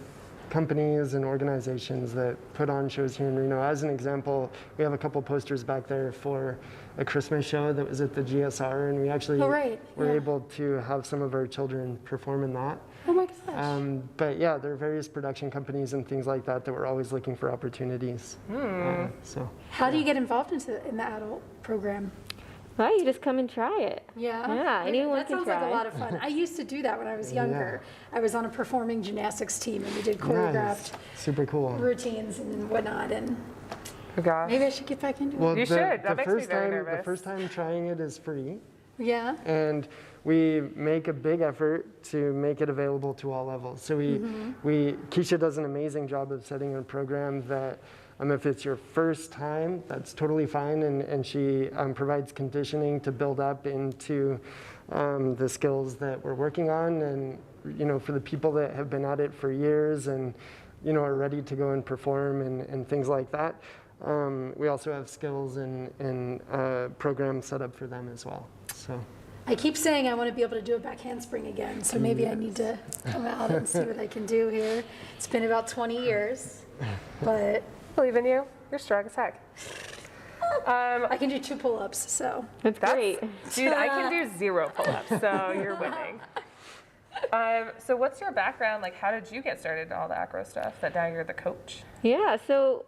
companies and organizations that put on shows here in Reno. As an example, we have a couple posters back there for a Christmas show that was at the GSR, and we actually Oh, right. were Yeah. able to have some of our children perform in that. Oh my gosh. But yeah, there are various production companies and things like that that we're always looking for opportunities. So How do you get involved in the adult program? Well, you just come and try it. Yeah. Yeah, anyone that can sounds try. like a lot of fun. I used to do that when I was younger. I was on a performing gymnastics team, and we did choreographed Super cool. routines and whatnot. And Oh gosh. maybe I should get back into it. Well, You should. That makes me very the nervous. first time trying it is free. Yeah. And we make a big effort to make it available to all levels. So Keisha does an amazing job of setting a program that if it's your first time, that's totally fine. And she provides conditioning to build up into the skills that we're working on. And, for the people that have been at it for years and, are ready to go and perform and things like that. We also have skills and programs set up for them as well. So. I keep saying I want to be able to do a back handspring again, so maybe I need to come out and see what I can do here. It's been about 20 years, but Believe in you. You're strong as heck. I can do 2 pull-ups, so. That's great. Dude, I can do 0 pull-ups, so you're winning. So what's your background? Like, how did you get started in all the acro stuff that now you're the coach? Yeah, so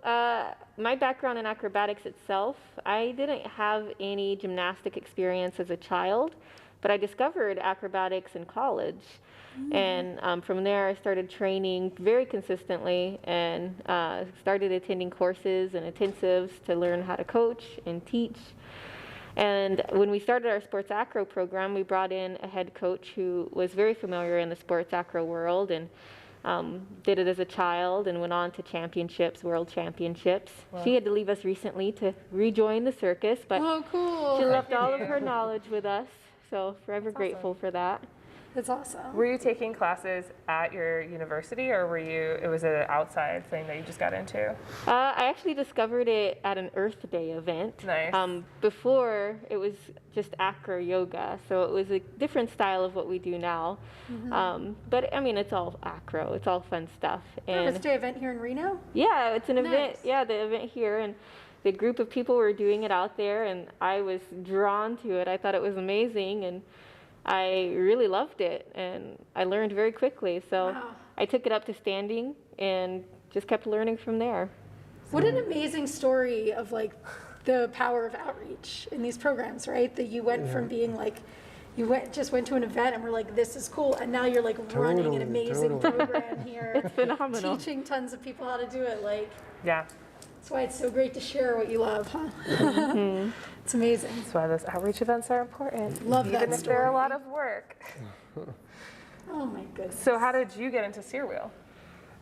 my background in acrobatics itself, I didn't have any gymnastic experience as a child, but I discovered acrobatics in college. And from there, I started training very consistently and started attending courses and intensives to learn how to coach and teach. And when we started our sports acro program, we brought in a head coach who was very familiar in the sports acro world and did it as a child and went on to championships, world championships. Wow. She had to leave us recently to rejoin the circus, but cool. she left all of her knowledge with us, so forever grateful for that. That's awesome. Were you taking classes at your university, or it was an outside thing that you just got into? I actually discovered it at an Earth Day event. Nice. Before, it was just acro yoga, so it was a different style of what we do now. But I mean, it's all acro. It's all fun stuff. Earth Day event here in Reno? Yeah, it's an event. Nice. Yeah, the event here, and the group of people were doing it out there, and I was drawn to it. I thought it was amazing, and I really loved it, and I learned very quickly. So I took it up to standing and just kept learning from there. What an amazing story of like the power of outreach in these programs, right? That you went from being like, just went to an event and were like, this is cool, and now you're like running an amazing program here. It's phenomenal. Teaching tons of people how to do it. Like, Yeah. that's why it's so great to share what you love, huh? It's amazing. That's why those outreach events are important. Love that Even if they're a lot of work. Oh my goodness. So how did you get into steer wheel?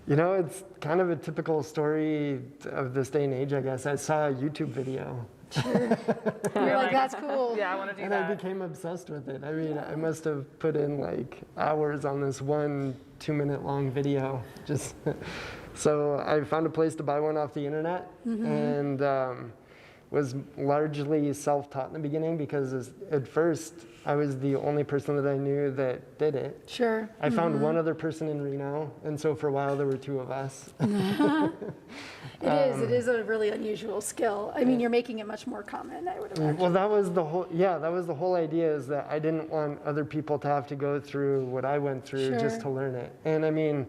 It's kind of a typical story of this day and age, I guess. I saw a YouTube video. You're like, that's cool. Yeah, I want to do And that. I became obsessed with it. I mean, I must have put in like hours on this one 2-minute long video. So I found a place to buy one off the internet and was largely self-taught in the beginning because at first I was the only person that I knew that did it. Sure. I found one other person in Reno, and so for a while there were 2 of us. It is a really unusual skill. I mean, you're making it much more common, I would imagine. Well, that was the whole idea, is that I didn't want other people to have to go through what I went through just to learn it. And I mean,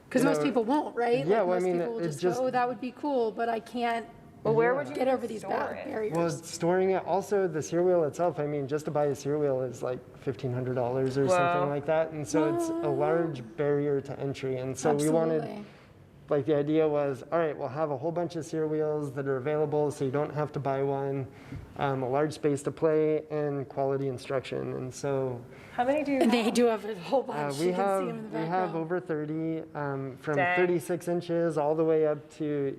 because most people won't, right? Yeah, like well, I most mean, people will it's just go, oh, that would be cool, but I can't Well, where would you get over these store it? barriers. well, storing it, also the steer wheel itself, I mean, just to buy a steer wheel is like $1,500 or something like that. And so it's a large barrier to entry. And so we wanted, like the idea was, all right, we'll have a whole bunch of steer wheels that are available so you don't have to buy one, a large space to play, and quality instruction. And so How many do you And have? they do have a whole bunch. we You can see have them in the we background. have over 30, from Dang. 36 inches all the way up to,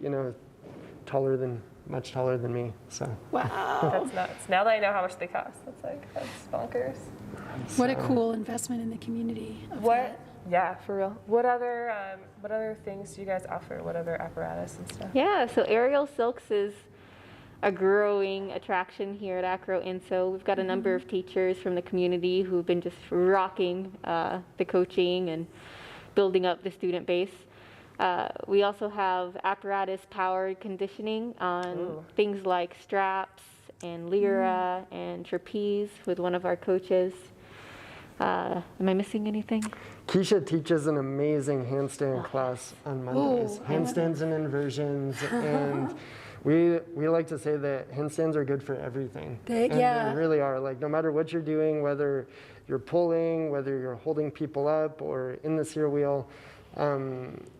much taller than me. So Wow. That's nuts. Now that I know how much they cost, that's bonkers. What a cool investment in the community. Of What? that. Yeah, for real. What other things do you guys offer? What other apparatus and stuff? Yeah, so aerial silks is a growing attraction here at Acro Enso. We've got a number of teachers from the community who've been just rocking the coaching and building up the student base. We also have apparatus-powered conditioning on things like straps and lyra and trapeze with one of our coaches. Am I missing anything? Keisha teaches an amazing handstand class on Mondays. Ooh, Handstands and inversions, and we like to say that handstands are good for everything. They They really are. Like, no matter what you're doing, whether you're pulling, whether you're holding people up or in the steer wheel,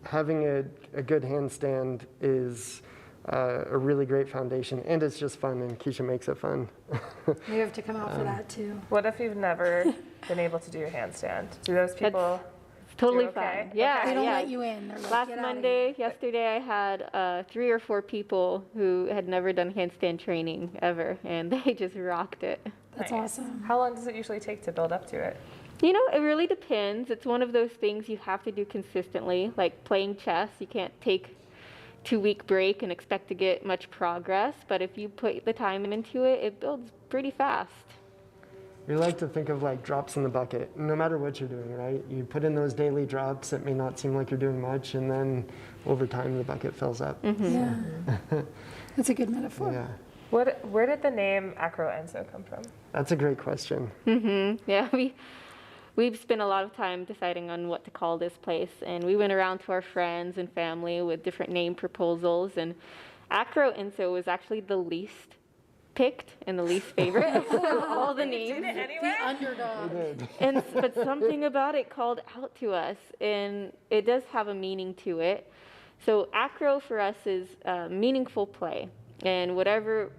having a good handstand is a really great foundation, and it's just fun, and Keisha makes it fun. We have to come out for that too. What if you've never been able to do a handstand? Do those people? Totally do okay? fine. Yeah, They don't yeah. let you in. They're like, Last "Get outta Monday, yesterday, I had 3 or 4 people who had never done handstand training ever, and they just rocked it. here." That's Nice. awesome. How long does it usually take to build up to it? You know, it really depends. It's one of those things you have to do consistently, like playing chess. You can't take 2-week break and expect to get much progress, but if you put the time into it, it builds pretty fast. We like to think of like drops in the bucket, no matter what you're doing, right? You put in those daily drops, it may not seem like you're doing much, and then over time the bucket fills up. Yeah. That's a good metaphor. Yeah, Where did the name Acro Enso come from? that's a great question. Yeah, we've spent a lot of time deciding on what to call this place, and we went around to our friends and family with different name proposals, and Acro Enso was actually the least picked and the least favorite of all the names. Anyway? The underdog. But something about it called out to us, and it does have a meaning to it. So acro for us is meaningful play, and whatever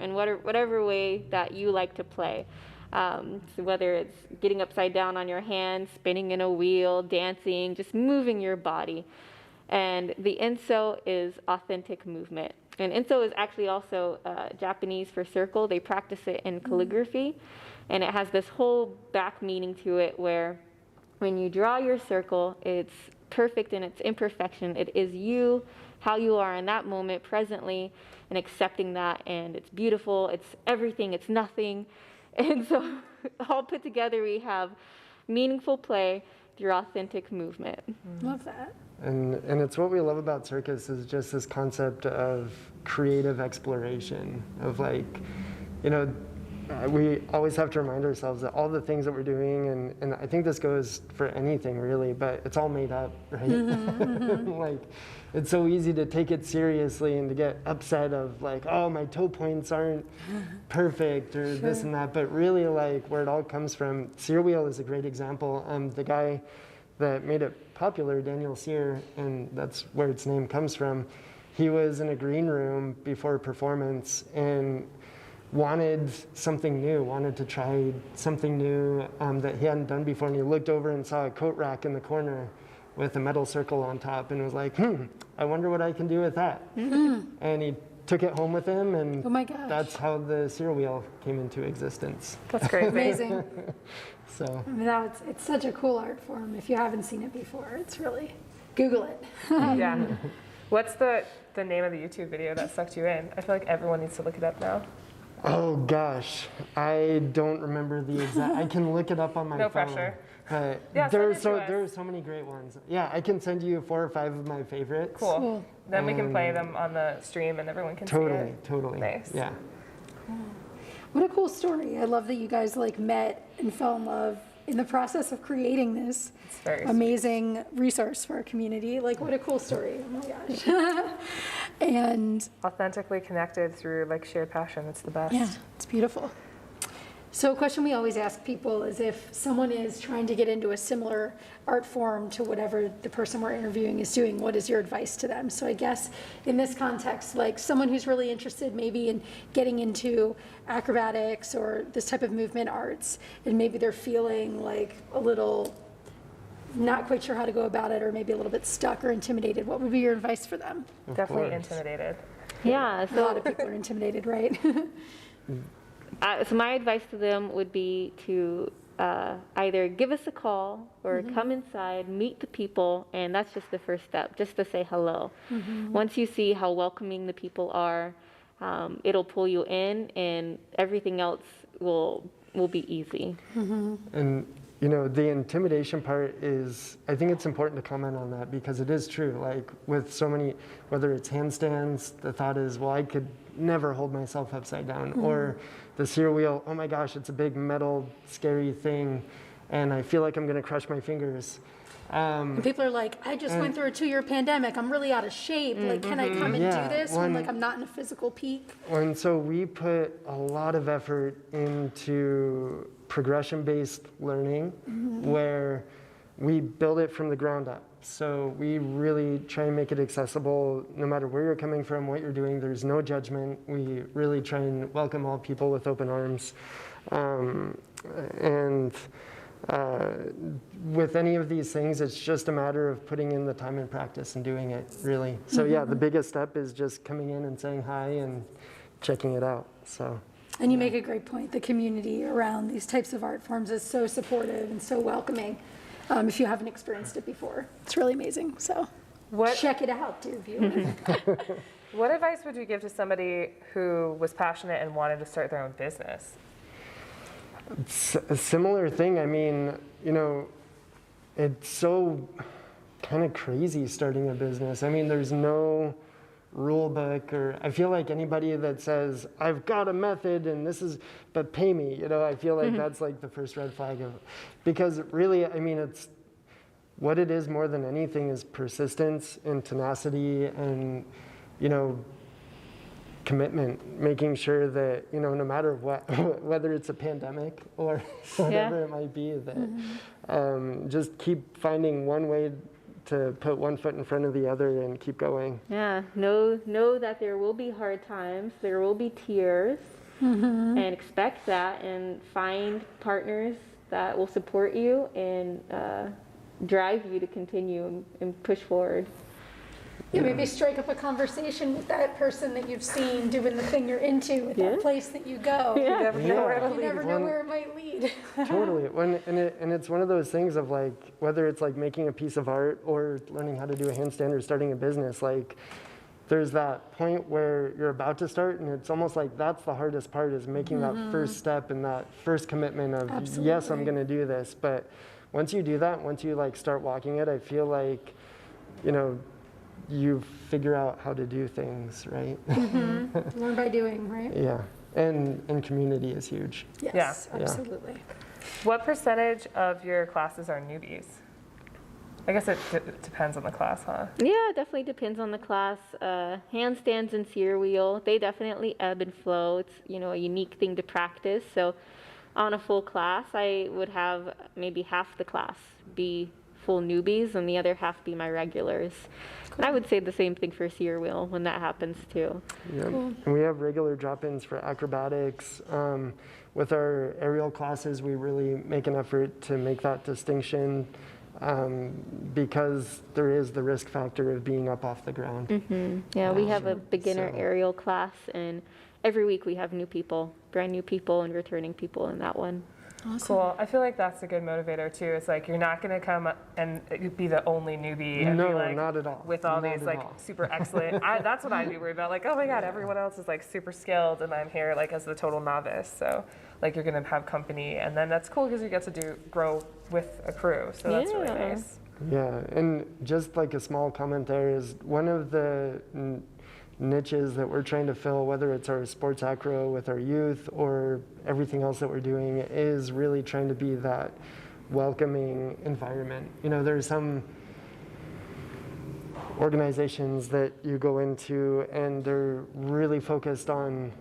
way that you like to play. So whether it's getting upside down on your hands, spinning in a wheel, dancing, just moving your body. And the Enso is authentic movement. And Enso is actually also Japanese for circle. They practice it in calligraphy. And it has this whole back meaning to it where when you draw your circle, it's perfect in its imperfection. It is you, how you are in that moment presently, and accepting that. And it's beautiful. It's everything. It's nothing. And so all put together, we have meaningful play through authentic movement. Love that. And it's what we love about circus is just this concept of creative exploration, of like, you know, we always have to remind ourselves that all the things that we're doing, and I think this goes for anything really, but it's all made up, right? Like, it's so easy to take it seriously and to get upset of like, oh, my toe points aren't perfect or this and that, but really like where it all comes from, Sear Wheel is a great example. The guy that made it popular, Daniel Sear, and that's where its name comes from, he was in a green room before a performance and wanted something new, wanted to try something new that he hadn't done before, and he looked over and saw a coat rack in the corner with a metal circle on top and was like, I wonder what I can do with that. And he took it home with him, and Oh my gosh. that's how the Sear Wheel came into existence. That's crazy. Amazing. So I mean, it's such a cool art form. If you haven't seen it before, it's really, Google it. Yeah. What's the name of the YouTube video that sucked you in? I feel like everyone needs to look it up now. oh gosh, I don't remember the exact, I can look it up on my No phone. pressure. But Yeah, there send are it to us. so many great ones. Yeah, I can send you 4 or 5 of my favorites. Cool. Cool. Then we can play them on the stream and everyone can see Totally, it. totally. Nice. Yeah. What a cool story. I love that you guys like met and fell in love in the process of creating this It's very amazing resource for our community. Like, what a cool story. Oh my gosh. And authentically connected through like shared passion. It's the best. yeah, it's beautiful. So a question we always ask people is if someone is trying to get into a similar art form to whatever the person we're interviewing is doing, what is your advice to them? So I guess in this context, like someone who's really interested maybe in getting into acrobatics or this type of movement arts, and maybe they're feeling like a little not quite sure how to go about it, or maybe a little bit stuck or intimidated, what would be your advice for them? Definitely course. intimidated. Yeah, A lot of people are intimidated, right? So my advice to them would be to either give us a call or come inside, meet the people, and that's just the first step, just to say hello. Once you see how welcoming the people are, it'll pull you in, and everything else will be easy. And you know, the intimidation part is, I think it's important to comment on that because it is true. Like with so many, whether it's handstands, the thought is, well, I could never hold myself upside down. Or the Sear Wheel, oh my gosh, it's a big metal, scary thing. and I feel like I'm going to crush my fingers. And people are like, I just went through a 2-year pandemic. I'm really out of shape. Like, can I come and do this when like I'm not in a physical peak? And so we put a lot of effort into progression-based learning, where we build it from the ground up. So we really try and make it accessible no matter where you're coming from, what you're doing. There's no judgment. We really try and welcome all people with open arms. With any of these things, it's just a matter of putting in the time and practice and doing it, really. So yeah, the biggest step is just coming in and saying hi and checking it out. So. And you make a great point. The community around these types of art forms is so supportive and so welcoming. If you haven't experienced it before, it's really amazing. So check it out, dear viewers. What advice would you give to somebody who was passionate and wanted to start their own business? It's a similar thing. I mean, you know, it's so kind of crazy starting a business. I mean, there's no rule book, or I feel like anybody that says, I've got a method and this is, but pay me, you know, I feel like that's like the first red flag of, because really, I mean, it's, what it is more than anything is persistence and tenacity and, you know, commitment, making sure that, you know, no matter what, whether it's a pandemic or whatever it might be, that just keep finding one way to put one foot in front of the other and keep going. Yeah, know that there will be hard times, there will be tears, and expect that, and find partners that will support you and drive you to continue and push forward. Yeah, maybe strike up a conversation with that person that you've seen doing the thing you're into, with that place that you go. You never know where it'll You lead. never know where it might lead. Totally. And it's one of those things of like, whether it's like making a piece of art or learning how to do a handstand or starting a business, like there's that point where you're about to start, and it's almost like that's the hardest part, is making that first step and that first commitment of, yes, I'm going to do this. But once you do that, once you like start walking it, I feel like, you know, you figure out how to do things, right? Learn by doing, right? Yeah. And community is huge. Yes, Yeah. absolutely. What percentage of your classes are newbies? I guess it depends on the class, huh? Yeah, it definitely depends on the class. Handstands and sear wheel, they definitely ebb and flow. It's, you know, a unique thing to practice. So on a full class, I would have maybe half the class be full newbies and the other half be my regulars. Cool. I would say the same thing for sear wheel when that happens too. Yep. Cool. And we have regular drop-ins for acrobatics. With our aerial classes, we really make an effort to make that distinction, because there is the risk factor of being up off the ground. Yeah, we have a beginner aerial class, and every week we have new people, brand new people and returning people in that one. Awesome. Cool. I feel like that's a good motivator too. It's like you're not going to come and be the only newbie and No, be like, not at all. with all Not these at like all. super excellent. That's what I'd be worried about. Like, oh my God, everyone else is like super skilled and I'm here like as the total novice. So like you're going to have company, and then that's cool because you get to grow with a crew. So that's really nice. Yeah, and just like a small comment there is one of the niches that we're trying to fill, whether it's our sports acro with our youth or everything else that we're doing, is really trying to be that welcoming environment. You know, there's some organizations that you go into and they're really focused on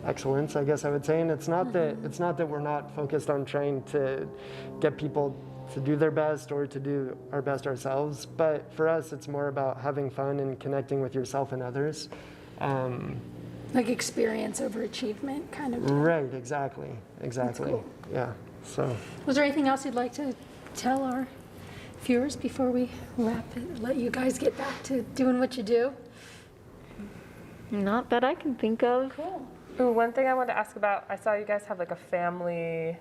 excellence, I guess I would say, and it's not that we're not focused on trying to get people to do their best or to do our best ourselves, but for us it's more about having fun and connecting with yourself and others. Like experience over achievement kind of deal. Right, exactly. Cool. Yeah, so. Was there anything else you'd like to tell our viewers before we wrap it, let you guys get back to doing what you do? Not that I can think of. Cool. Ooh, one thing I wanted to ask about, I saw you guys have like a family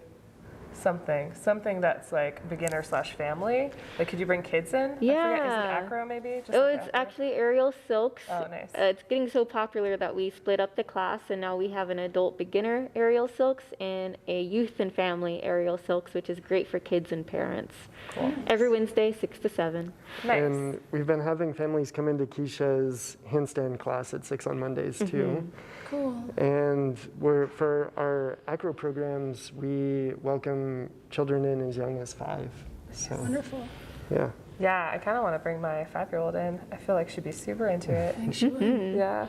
something that's like beginner/family. Like, could you bring kids in? Yeah. I forget, is it acro maybe? Just Oh, like it's acro? actually aerial silks. Oh, nice. It's getting so popular that we split up the class, and now we have an adult beginner aerial silks and a youth and family aerial silks, which is great for kids and parents. Cool. Every Wednesday, 6 to 7. Nice. And we've been having families come into Keisha's handstand class at 6 on Mondays too. Cool. And for our Acro programs, we welcome children in as young as 5. So, Wonderful. yeah. Yeah, I kind of want to bring my 5-year-old in. I feel like she'd be super into it. I think she would. Yeah.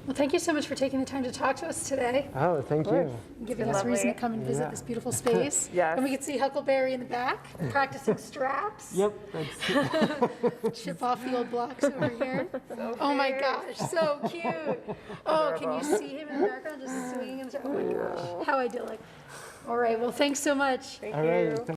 Well, thank you so much for taking the time to talk to us today. Oh, thank you. Giving us a reason to come and visit this beautiful space. Yes. And we could see Huckleberry in the back, practicing straps. Yep. That's, Chip off the old blocks over here. Oh my gosh, so cute. Oh, can you see him in the background just swinging? Oh my gosh, how idyllic. All right, well, thanks so much. Thank all you. right.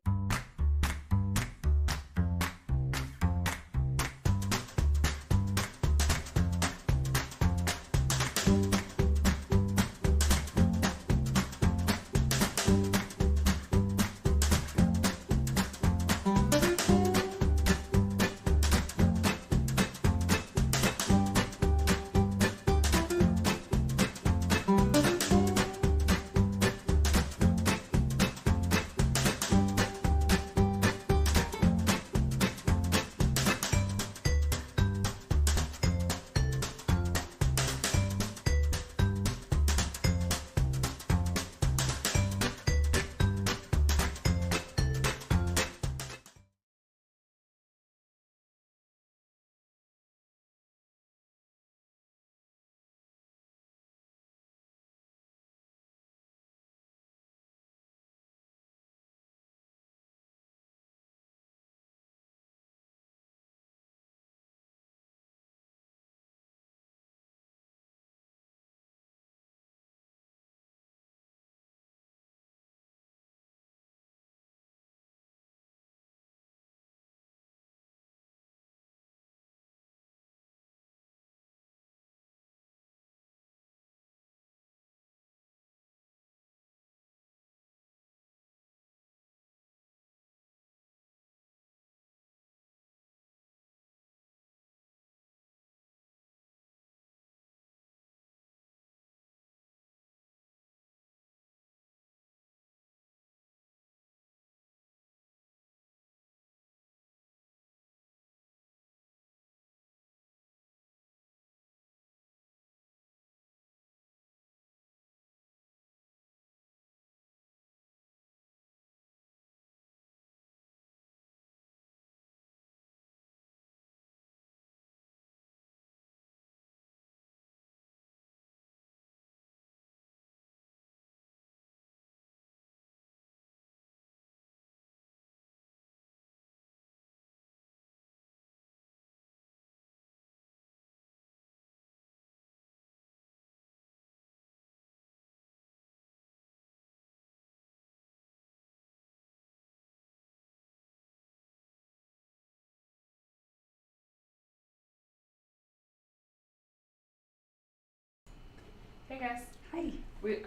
Hey guys. Hi.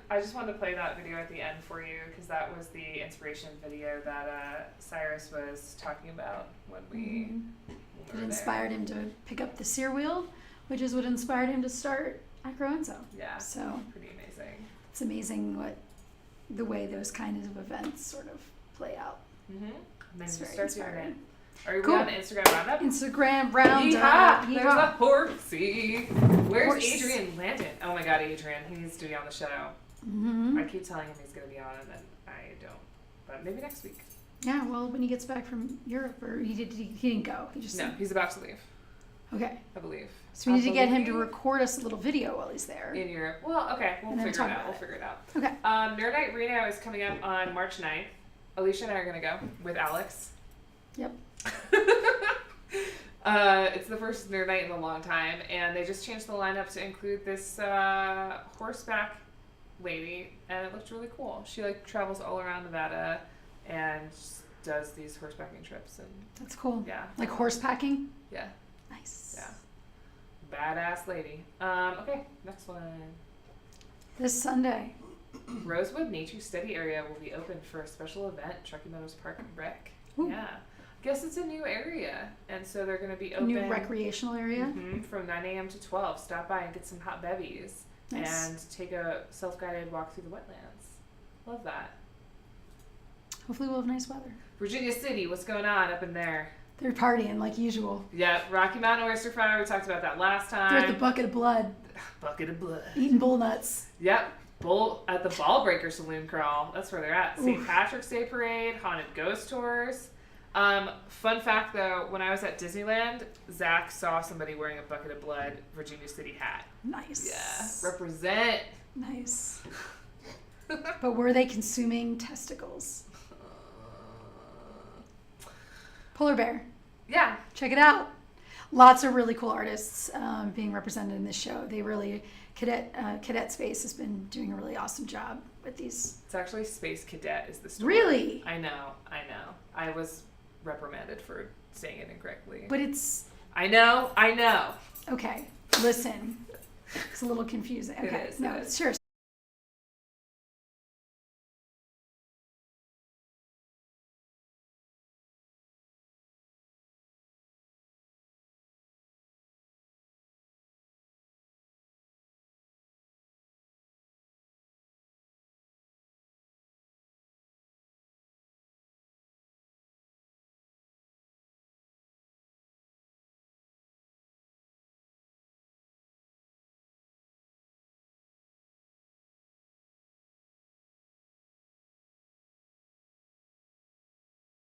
I just wanted to play that video at the end for you because that was the inspiration video that Cyrus was talking about when we It inspired him to pick up the sear wheel, which is what inspired him to start Acro Enso. Yeah. So Pretty amazing. it's amazing the way those kinds of events sort of play out. Mm-hmm. And then It's you very start doing it. inspiring. Are we Cool. on Instagram Roundup? Instagram roundup. Yeehaw! There's a Yeehaw. horsey. Where's Horse. Adrian Landon? Oh my god, Adrian. He needs to be on the show. Mm-hmm. I keep telling him he's going to be on and then I don't. But maybe next week. Yeah, well, when he gets back from Europe, or he didn't go. He just No, he's about to leave, Okay. I believe. So we need to get him to believe. record us a little video while he's there. In Europe. Well, okay. We'll And then figure it talk out. about We'll it. figure it out. Okay. Nerd Night Reno is coming up on March 9th. Alicia and I are going to go with Alex. Yep. It's the first Nerd Night in a long time, and they just changed the lineup to include this horseback lady, and it looked really cool. She travels all around Nevada and does these horsebacking trips, and That's cool. yeah, Like horse packing? yeah, Nice. yeah, badass lady. Okay, next one. This Sunday. Rosewood Nature Study Area will be open for a special event, Truckee Meadows Park and Rec. Ooh. Yeah. Guess it's a new area, and so they're going to be A open. new recreational area. From 9 a.m. to 12. Stop by and get some hot bevies Nice. and take a self-guided walk through the wetlands. Love that. Hopefully we'll have nice weather. Virginia City, what's going on up in there? They're partying like usual. Yeah, Rocky Mountain Oyster Fry. We talked about that last time. They're at the Bucket of Blood, Bucket of blood. eating bull nuts. Yep. Bull at the Ball Breaker Saloon Crawl. That's where they're at. St. Oof. Patrick's Day Parade, haunted ghost tours. Fun fact though, when I was at Disneyland, Zach saw somebody wearing a Bucket of Blood Virginia City hat. Nice. Yeah, represent. Nice. But were they consuming testicles? Polar bear. Yeah. Check it out. Lots of really cool artists being represented in this show. They really, Cadet Space has been doing a really awesome job with these. It's actually Space Cadet is the story. Really? I know. I was reprimanded for saying it incorrectly. But it's, I know. okay, listen. It's a little confusing. It Okay, is, no, it is. sure.